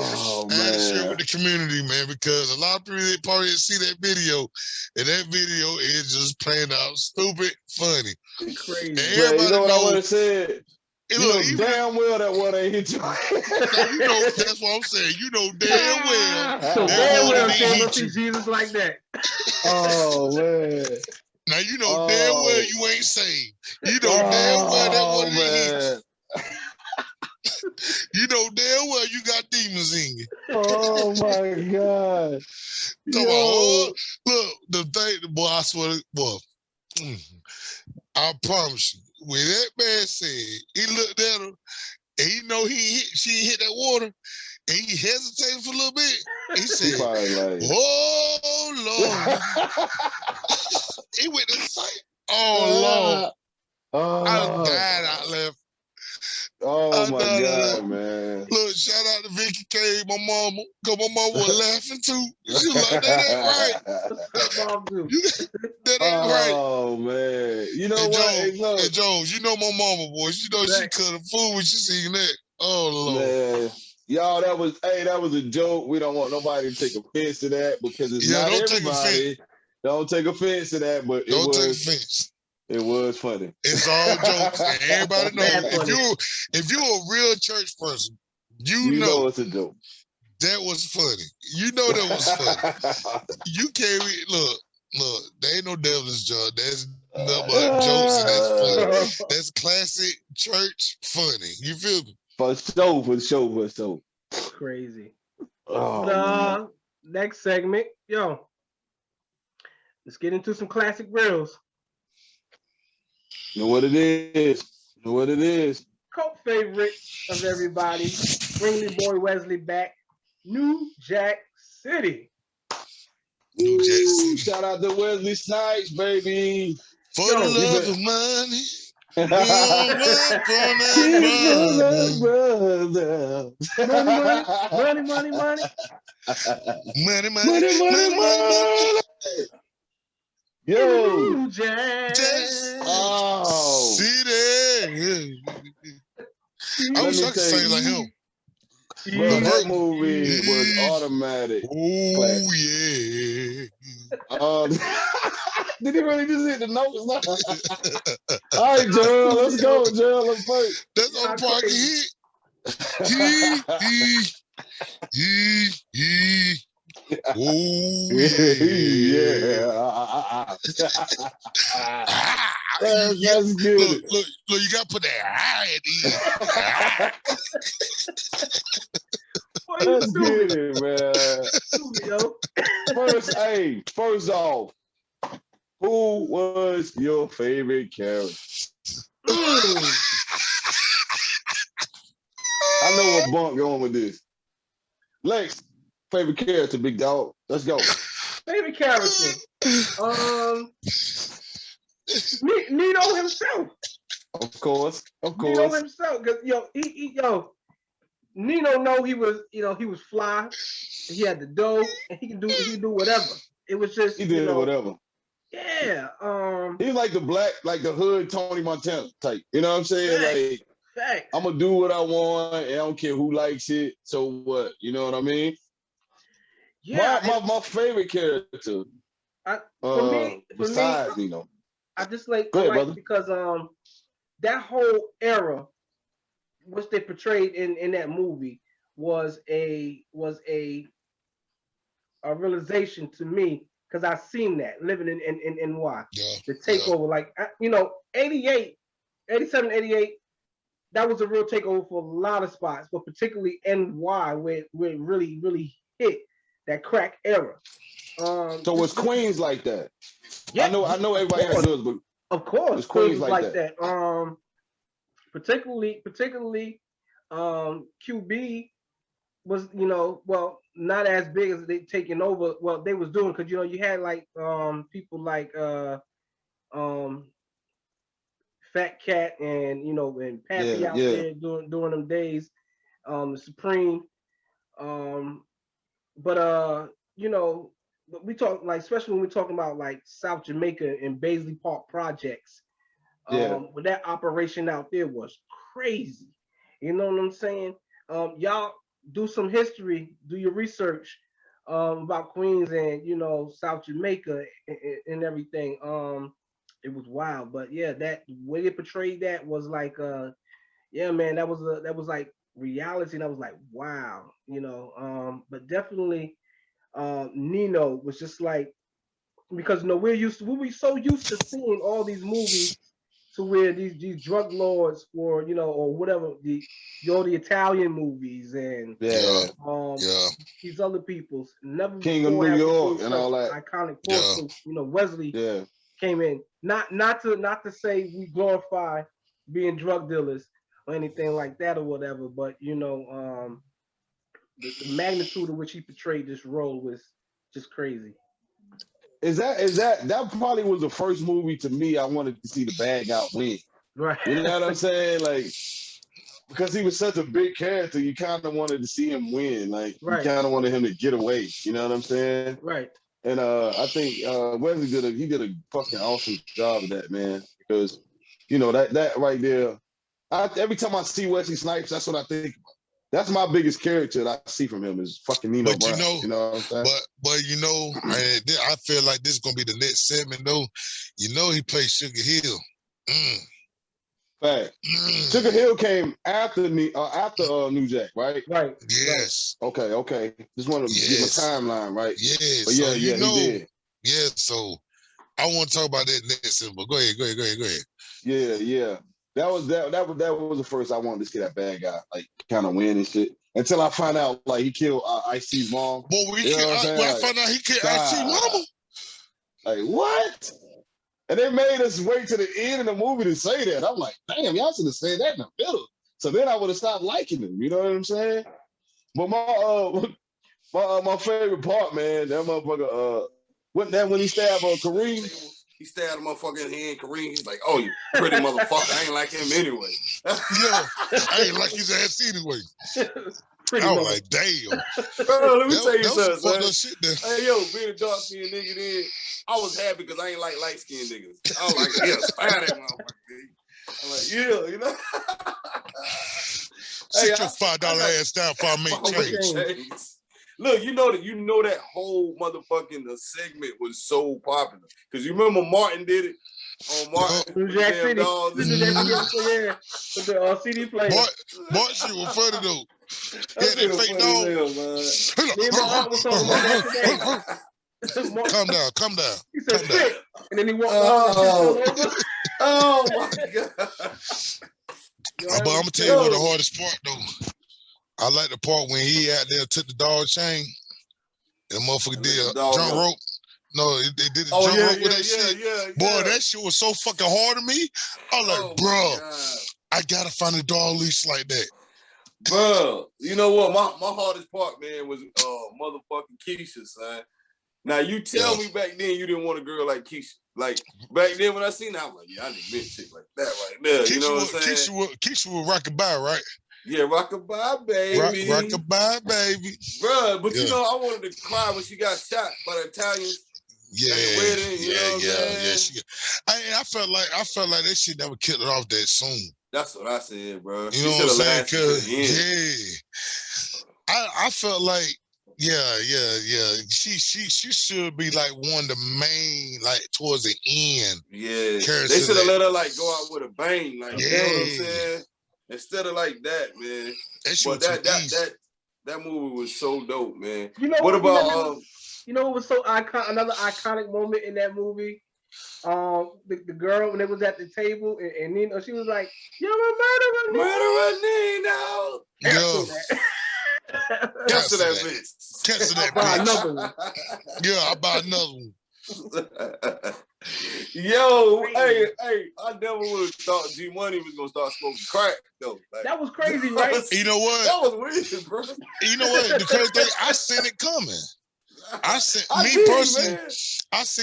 had to share it with the community, man, because a lot of people that probably didn't see that video, and that video is just plain out stupid funny.
Crazy.
And everybody
you know what I would have
And
said? You
look,
know damn well that water ain't hit you.
Now, you know, that's what I'm saying. You know damn well
So
that
damn
water
well
didn't
she ain't gonna
hit
see
you.
Jesus like that.
Oh man.
Now you know damn well you ain't saved. You know damn well that water didn't hit you. You know damn well you got demons in you.
Oh my God.
Look, the thing, boy, I swear, boy, I promise you, when that man said, he looked at her, and he know she hit that water, and he hesitated for a little bit. He said, "Oh Lord." He went to say, "Oh Lord." I died out left.
Oh my God, man.
Look, shout out to Vicky K, my mama, because my mama was laughing too. She was like, "That ain't right. That ain't right."
Oh man. You know
and
what?
Jones, Jones, you know my mama, boy. You know she cut a fool when she seen that. Oh Lord.
Man. Y'all, that was a joke. We don't want nobody to take offense to that because it's not everybody. Don't take offense to that, but
take offense.
It was funny.
It's all jokes. And everybody knows if you're a real church person, you know
it's a joke.
That was funny. You know that was funny. You can't look, there ain't no devil's jar. There's nothing but jokes and that's funny. That's classic church funny. You feel me?
For sure.
Crazy.
Oh,
next segment, yo. Let's get into some classic reels.
You know what it is.
Cult favorite of everybody. Bring me boy Wesley back. New Jack City.
New Jack City.
Shout out to Wesley Snipes, baby.
For the love of money.
Money.
Yo,
New Jack
City. I wish I could sing like him.
Bro, that movie was automatic.
Oh yeah.
Did he really just hit the notes? All right, Gerald, let's go. Gerald, let's play.
That's on part hit. Oh yeah.
That's good.
Look, you gotta put that eye at the
Let's get it, man. First off, who was your favorite character? I know what Bunk going with this. Lex, favorite character, big dog. Let's go.
Favorite character. Nino himself.
Of course.
Nino himself, because Nino know he was fly. He had the dough, and he can do whatever. It was just
he did whatever.
Yeah.
He's like the hood Tony Montana type. You know what I'm saying?
Facts.
I'm gonna do what I want, and I don't care who likes it. So what? You know what I mean?
Yeah.
My favorite character.
For me,
Nino.
I just like
brother.
Because that whole era, what they portrayed in that movie was a realization to me because I seen that living in NY.
Yeah.
The takeover, like 88, 87, 88. That was a real takeover for a lot of spots, but particularly NY where it really, really hit that crack era.
So was Queens like that?
Yeah,
I know everybody has yours, but
of course, Queens was like that. Particularly, QB was, not as big as they taking over. Well, they was doing because you had like people like Fat Cat and and Pappy out there doing them days, Supreme, but we talk like, especially when we're talking about like South Jamaica and Baisley Park projects. But that operation out there was crazy. You know what I'm saying? Y'all do some history, do your research about Queens and South Jamaica and everything. It was wild, but yeah, that way they portrayed that was like, yeah, man, that was like reality, and I was like, wow, but definitely, Nino was just like, because we so used to seeing all these movies to where these drug lords or or whatever the Italian movies and these other people's never
King of New York and all that
iconic force. So, Wesley came in, not to say we glorify being drug dealers or anything like that or whatever, but the magnitude of which he portrayed this role was just crazy.
Is that probably was the first movie to me I wanted to see the bad guy win.
Right.
You know what I'm saying? Like, because he was such a big character, you kind of wanted to see him win. Like, you kind of wanted him to get away. You know what I'm saying?
Right.
And I think Wesley did a fucking awesome job of that, man. Because that right there. Every time I see Wesley Snipes, that's what I think about. That's my biggest character that I see from him is fucking Nino Brown. You know what I'm saying?
But I feel like this is gonna be the next segment though. He played Sugar Hill.
Fact. Sugar Hill came after New Jack, right?
Right.
Yes.
Right. Okay. Just want to get my timeline right.
Yeah.
But
so
he did.
Yeah. So I want to talk about that next. But go ahead.
Yeah. That was the first I wanted to see that bad guy like kind of win and shit. Until I find out like he killed Ice-T's mom.
Well, I found out he killed Ice-T's mama.
Like what? And they made us wait to the end of the movie to say that. I'm like, damn, y'all should have said that in the middle. So then I would have stopped liking him. You know what I'm saying? But my favorite part, man, that motherfucker. When he stabbed Kareem. He stabbed a motherfucker in the hand, Kareem. He's like, oh, you pretty motherfucker. I ain't like him anyway.
I ain't like his ass anyway. I was like, damn.
Bro, let me tell you something,
shit there.
Hey, yo, being a dark-skinned nigga then, I was happy because I ain't like light-skinned niggas. I was like, yeah, spare that motherfucker. I'm like, yeah, you know?
Sit your $5 ass down for I make change.
Look, you know that whole motherfucking segment was so popular because you remember Martin did it on Martin.
New Jack City. Yeah, with the CD player.
Martin shit was funny though. Yeah, that fake dog. Calm down.
He said shit, and then he walked off.
Oh my god!
But I'm gonna tell you what the hardest part though. I like the part when he out there took the dog chain. And motherfucker did a jump rope. No, they did a jump rope with that shit. Yeah. Boy, that shit was so fucking hard to me. I was like, bro, I gotta find a dog leash like that.
Bro, you know what? My hardest part, man, was motherfucking Keisha, son. Now you tell me back then you didn't want a girl like Keisha. Like back then when I seen that, I'm like, yeah, I didn't meant shit like that right there.
Keisha,
you know what I'm saying?
Keisha would rock it by, right?
Yeah, rockabye, baby.
Rockabye, baby.
Bruh, but you know, I wanted to cry when she got shot by the Italians.
Yeah, I felt like that shit never killed her off that soon.
That's what I said, bro.
You know what I'm saying? I felt like, she should be like one of the main, like towards the end.
Yeah, they should have let her like go out with a bang, like you know what I'm saying? Instead of like that, man. That movie was so dope, man.
You know
what about
You know what was so iconic? Another iconic moment in that movie. The girl when it was at the table and Nino, she was like, "You're a murderer,
Nino."
Cancel
Yeah.
that.
Cancel that bitch.
Cancel that
I'll buy
bitch.
another one.
Yeah, I'll buy another one.
Yo, hey, I never would have thought G Money was gonna start smoking crack though. Like,
That was crazy, right?
You know what?
That was weird, bro.
You know what? The crazy thing, I seen it coming. I seen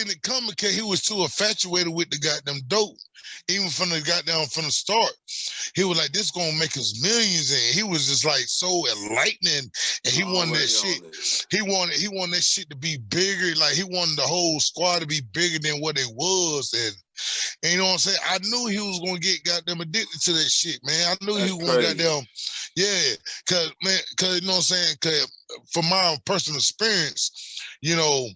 it coming because he was too infatuated with the goddamn dope. Even from the start, he was like, "This gonna make us millions," and he was just like so enlightening, and he wanted that shit. He wanted that shit to be bigger. Like he wanted the whole squad to be bigger than what it was, and you know what I'm saying. I knew he was gonna get goddamn addicted to that shit, man. I knew he was gonna goddamn, yeah, cause you know what I'm saying. Cause from my personal experience, you know.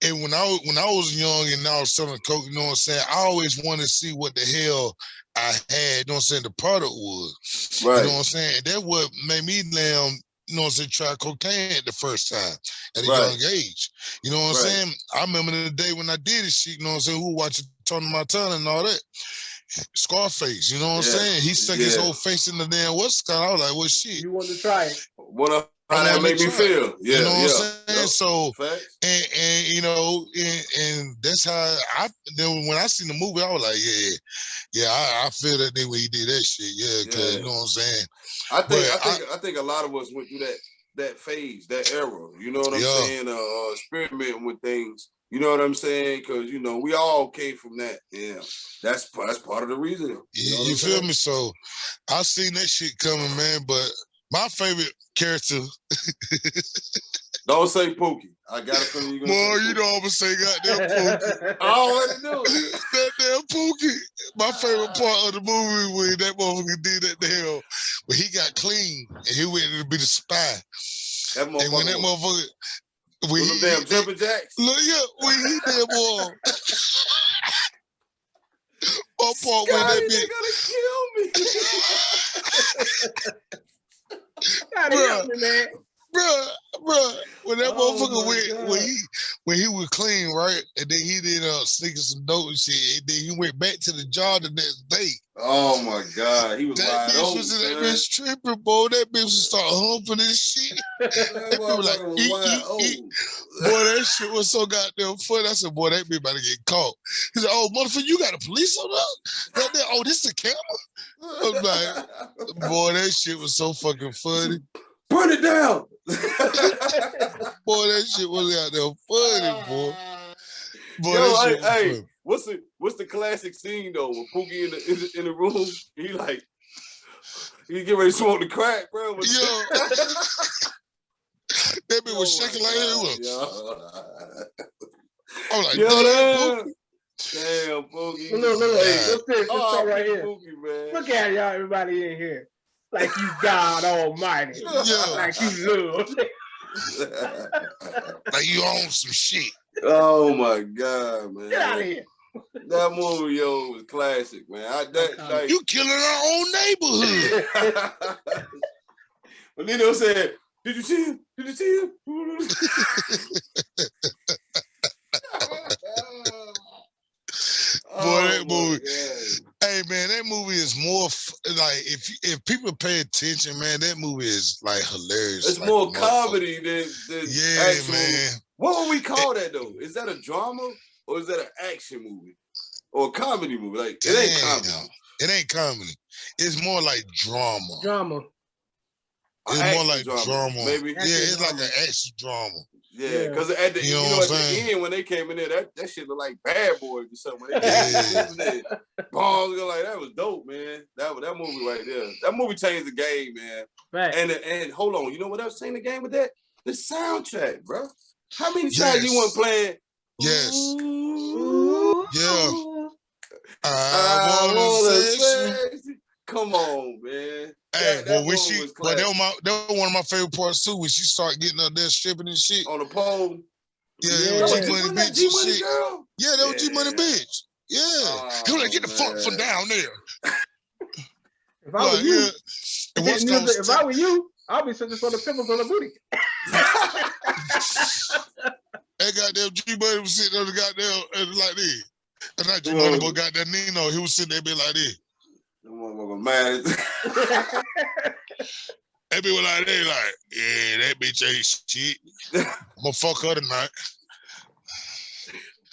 And when I was young and I was selling coke, you know what I'm saying, I always wanted to see what the hell I had, you know what I'm saying, the product was. Right. You know what I'm saying? That what made me now, you know what I'm saying, try cocaine the first time at a young age. You know what I'm saying? I remember the day when I did this shit, you know what I'm saying, who watched Tony Montana and all that. Scarface, you know what I'm saying? He stuck his whole face in the damn what's called. I was like, well, shit.
You want to try it?
How that made me feel. Yeah,
you know what I'm saying? So, and you know, and that's how then when I seen the movie, I was like, I feel that day when he did that shit. Yeah, cause you know what I'm saying?
I think a lot of us went through that phase, that era. You know what I'm saying? Experimenting with things. You know what I'm saying? Because you know we all came from that. Yeah, that's part of the reason.
You feel me? So I seen that shit coming, man. But my favorite character.
Don't say Pookie. I got a feeling you're gonna say Pookie.
You know I'm gonna say goddamn Pookie.
I already knew it.
That damn Pookie. My favorite part of the movie when that motherfucker did that damn, when he got clean and he went to be the spy. And when that motherfucker, when
he damn jumping jacks.
Look, when he did boy. My part when that bitch.
They're gonna kill me.
Bruh, when that motherfucker went, when he was clean, right? And then he did sneaking some dope and shit. And then he went back to the job the next day.
Oh my God, he was
that bitch was in that bitch tripping, boy. That bitch was start humping and shit. That bitch was like, eat. Boy, that shit was so goddamn funny. I said, boy, that bitch about to get caught. He said, oh, motherfucker, you got a police on that? Oh, this the camera? I'm like, boy, that shit was so fucking funny.
Burn it down.
Boy, that shit was out there funny, boy. Boy,
yo, hey, what's the classic scene though? With Pookie in the room, he get ready to smoke the crack, bro.
Yo, that bitch was shaking like hell. I'm like, damn, Pookie.
Look, let's right here. Pookie, man. Look at y'all, everybody in here. Like you God Almighty. Like you love.
Like you own some shit.
Oh my God, man.
Get out of here.
That movie, yo, was classic, man.
You killing our own neighborhood.
But Nino said, did you see him? Did you see him?
Boy, that movie. Hey man, that movie is more like if people pay attention, man, that movie is like hilarious.
It's like more comedy than actual,
man.
What would we call that though? Is that a drama or is that an action movie or a comedy movie? Like it ain't comedy.
It ain't comedy. It's more like drama.
Drama.
It's more like drama.
Maybe.
Yeah, it's like an action drama.
Yeah, because at the the end when they came in there, that shit looked like Bad Boys or something. When they bombs go like that was dope, man. That movie right there. That movie changed the game, man.
Right.
And hold on, you know what else changed the game with that? The soundtrack, bro. How many times you weren't playing?
Yes.
Ooh,
yeah. I wanna
say. Come on, man.
Hey, that was one of my favorite parts too. When she started getting up there stripping and shit
on the pole.
Yeah, G-Money bitch and shit.
Girl?
Yeah, that was G-Money bitch. Yeah, he was like, get the fuck from down there.
If I were you, if I were you, I'll be searching for the pimples on the booty.
That goddamn G Buddy was sitting on the goddamn like this. And not G Buddy, but goddamn Nino, he was sitting there be like this.
That motherfucker mad.
They be like, yeah, that bitch ain't shit. I'm gonna fuck her tonight.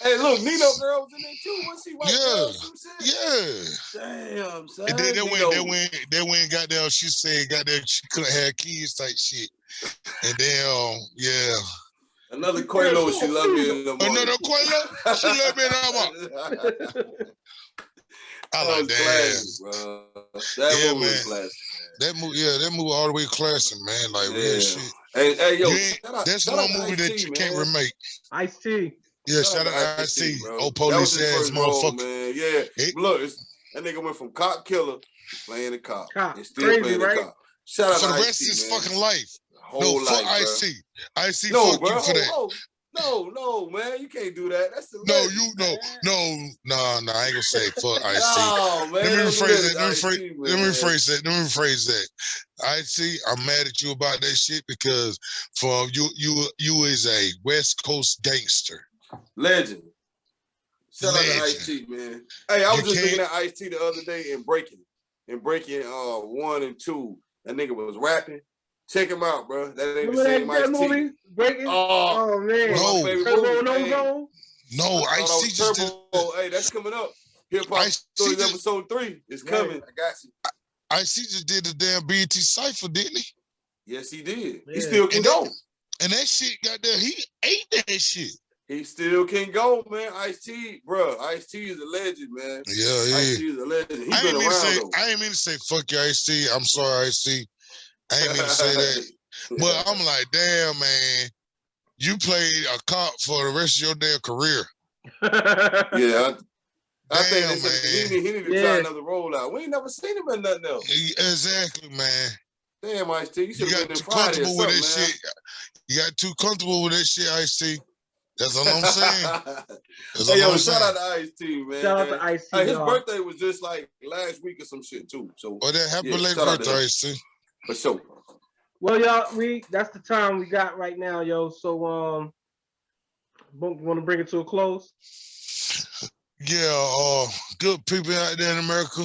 Hey, look, Nino girl was in there too. Was she white girl? Some shit?
Yeah.
Damn, son.
And then they went, goddamn, she said, goddamn, she couldn't have kids type shit. And then, yeah.
Another Quelo, she loved me in the morning.
Another Quelo? She loved me in the morning. I like that.
Classic, bro. That movie was classic.
That movie all the way classic, man. Like real shit.
Hey, yo,
that's one movie that you can't remake.
Ice-T.
Yeah, shout out to Ice-T. Oh, police ass motherfucker.
Man. Yeah. Look, that nigga went from cop killer to playing the cop. And still
crazy,
playing
right?
the cop. Shout out
for
to
the rest of his fucking life.
No, fuck
Ice-T. Ice-T,
no,
fuck
bro.
you for that.
No, man, you can't do that. That's the
No,
legend,
you
man.
no, I ain't gonna say fuck Ice-T.
No, man.
Let me rephrase that. Ice-T, I'm mad at you about that shit because for you is a West Coast gangster.
Legend. Shout out to Ice-T, man. Hey, I was just looking at Ice-T the other day and breaking 1 and 2. That nigga was rapping. Check him out, bro. That ain't the same Ice-T.
Movie? Breaking? Oh man.
No, Ice-T just did.
Hey, that's coming up. Hip Hop Stories episode 3 is coming. I got you.
Ice-T just did the damn BET Cypher, didn't he?
Yes, he did. Yeah. He still can go.
And that shit got there. He ate that shit.
He still can go, man. Ice-T, bro. Ice-T is a legend, man.
Yeah.
Ice-T is a legend. He's
been around, I ain't mean to say fuck you, Ice-T. I'm sorry, Ice-T. I ain't mean to say that. But I'm like, damn, man. You played a cop for the rest of your damn career.
Yeah. I think he need to try another role out. We ain't never seen him in nothing else.
Exactly, man.
Damn, Ice-T. You got
too comfortable with that shit. You got too comfortable with that shit, Ice-T. That's all I'm saying.
Hey, yo, shout out to Ice-T, man.
Shout out to Ice-T.
Hey, his birthday was just like last week or some shit, too. So,
that happy late birthday, Ice-T.
For sure.
Well, y'all, that's the time we got right now, yo. So, want to bring it to a close?
Yeah, good people out there in America,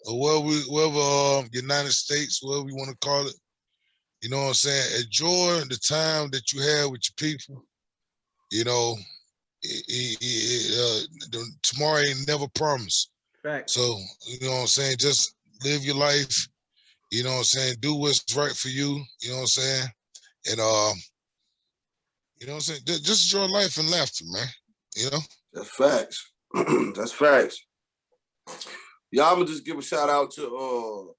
or wherever United States, whatever you want to call it. You know what I'm saying? Enjoy the time that you have with your people. You know, tomorrow ain't never promised.
Right.
So, you know what I'm saying? Just live your life. You know what I'm saying? Do what's right for you. You know what I'm saying? And, you know what I'm saying? Just enjoy life and laughter, man. You know?
That's facts. That's facts. Y'all, I'm going to just give a shout out to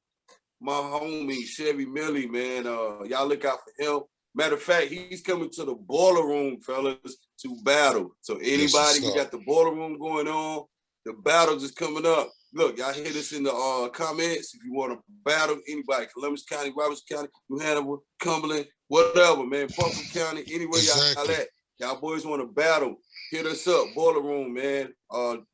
my homie, Chevy Millie, man. Y'all look out for him. Matter of fact, he's coming to the boiler room, fellas, to battle. So anybody, we got the boiler room going on. The battle's just coming up. Look, y'all hit us in the comments if you want to battle anybody. Columbus County, Robertson County, New Hannibal, Cumberland, whatever, man. Buffalo County, anywhere y'all at. Y'all boys want to battle, hit us up. Boiler room, man.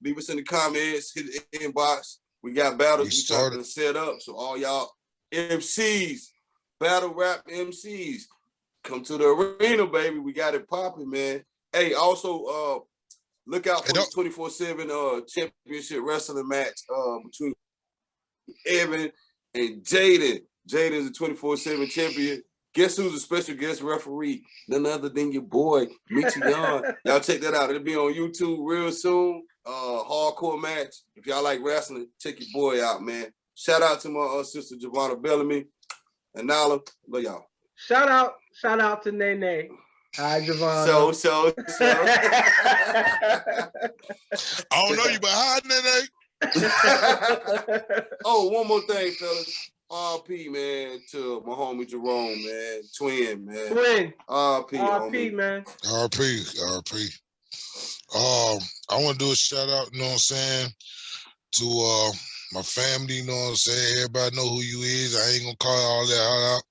Leave us in the comments. Hit the inbox. We got battles we trying to set up. So all y'all MCs, battle rap MCs, come to the arena, baby. We got it popping, man. Hey, also, look out for this 24/7 championship wrestling match between Evan and Jaden. Jaden's a 24/7 champion. Guess who's a special guest referee? None other than your boy, Mitchie Young. Y'all check that out. It'll be on YouTube real soon. Hardcore match. If y'all like wrestling, check your boy out, man. Shout out to my sister, Javonna Bellamy. And Nala, love y'all.
Shout out to Nene. Hi, Javon.
So.
I don't know you, but hi, Nene.
Oh, one more thing, fellas. RP, man, to my homie Jerome, man. Twin, man. RP,
man.
RP. I want to do a shout out, you know what I'm saying, to my family, you know what I'm saying. Everybody know who you is. I ain't gonna call all that out.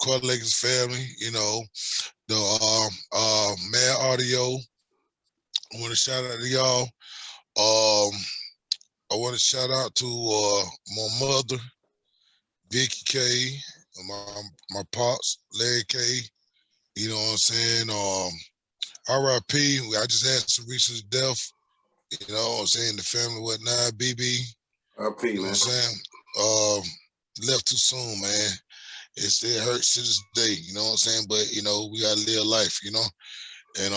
Quad Lakers family, you know. The Mad Audio. I want to shout out to y'all. I want to shout out to my mother, Vicky K, my pops, Larry K, You know what I'm saying? R.I.P. I just had some recent death. You know what I'm saying? The family, whatnot. BB.
R.I.P.
You know
man.
what I'm saying? Left too soon, man. It hurts to this day. You know what I'm saying? But you know, we gotta live life. You know, and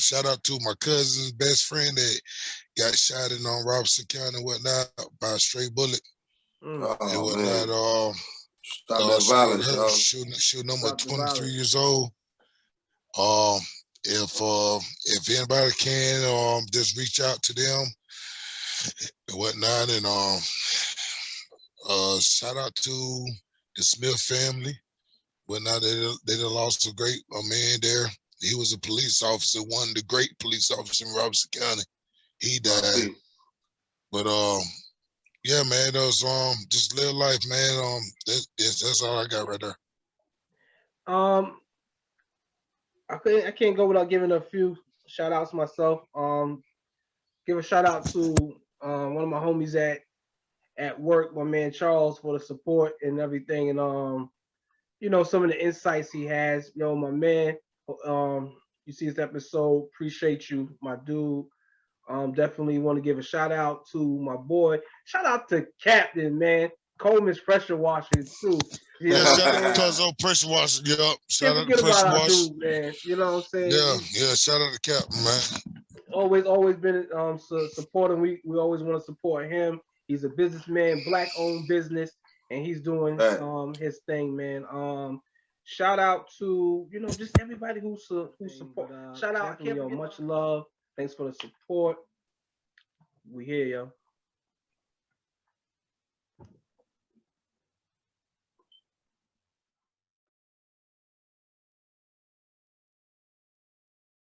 shout out to my cousin's best friend that got shot in Robertson County and whatnot by a stray bullet and whatnot.
Man. Stop that violence, y'all.
Shooting him at 23 years old. If anybody can, just reach out to them and whatnot, and shout out to the Smith family. Whatnot, they done lost a great man there. He was a police officer, one of the great police officers in Robertson County. He died. But yeah, man, those just live life, man. That's all I got right there.
I can't go without giving a few shout outs myself. Give a shout out to one of my homies at work, my man Charles, for the support and everything, and you know, some of the insights he has. Yo, my man, you see this episode, appreciate you, my dude. Definitely want to give a shout out to my boy. Shout out to Captain, man. Coleman's pressure washing too. You know
shout out to Cuzzo pressure washer. Yeah, shout out to pressure washer,
man. You know what I'm saying?
Yeah. Shout out to Captain, man.
Always been supporting. We always want to support him. He's a businessman, black owned business, and he's doing his thing, man. Shout out to just everybody who support. Shout out, yo, much love. Thanks for the support. We here, yo.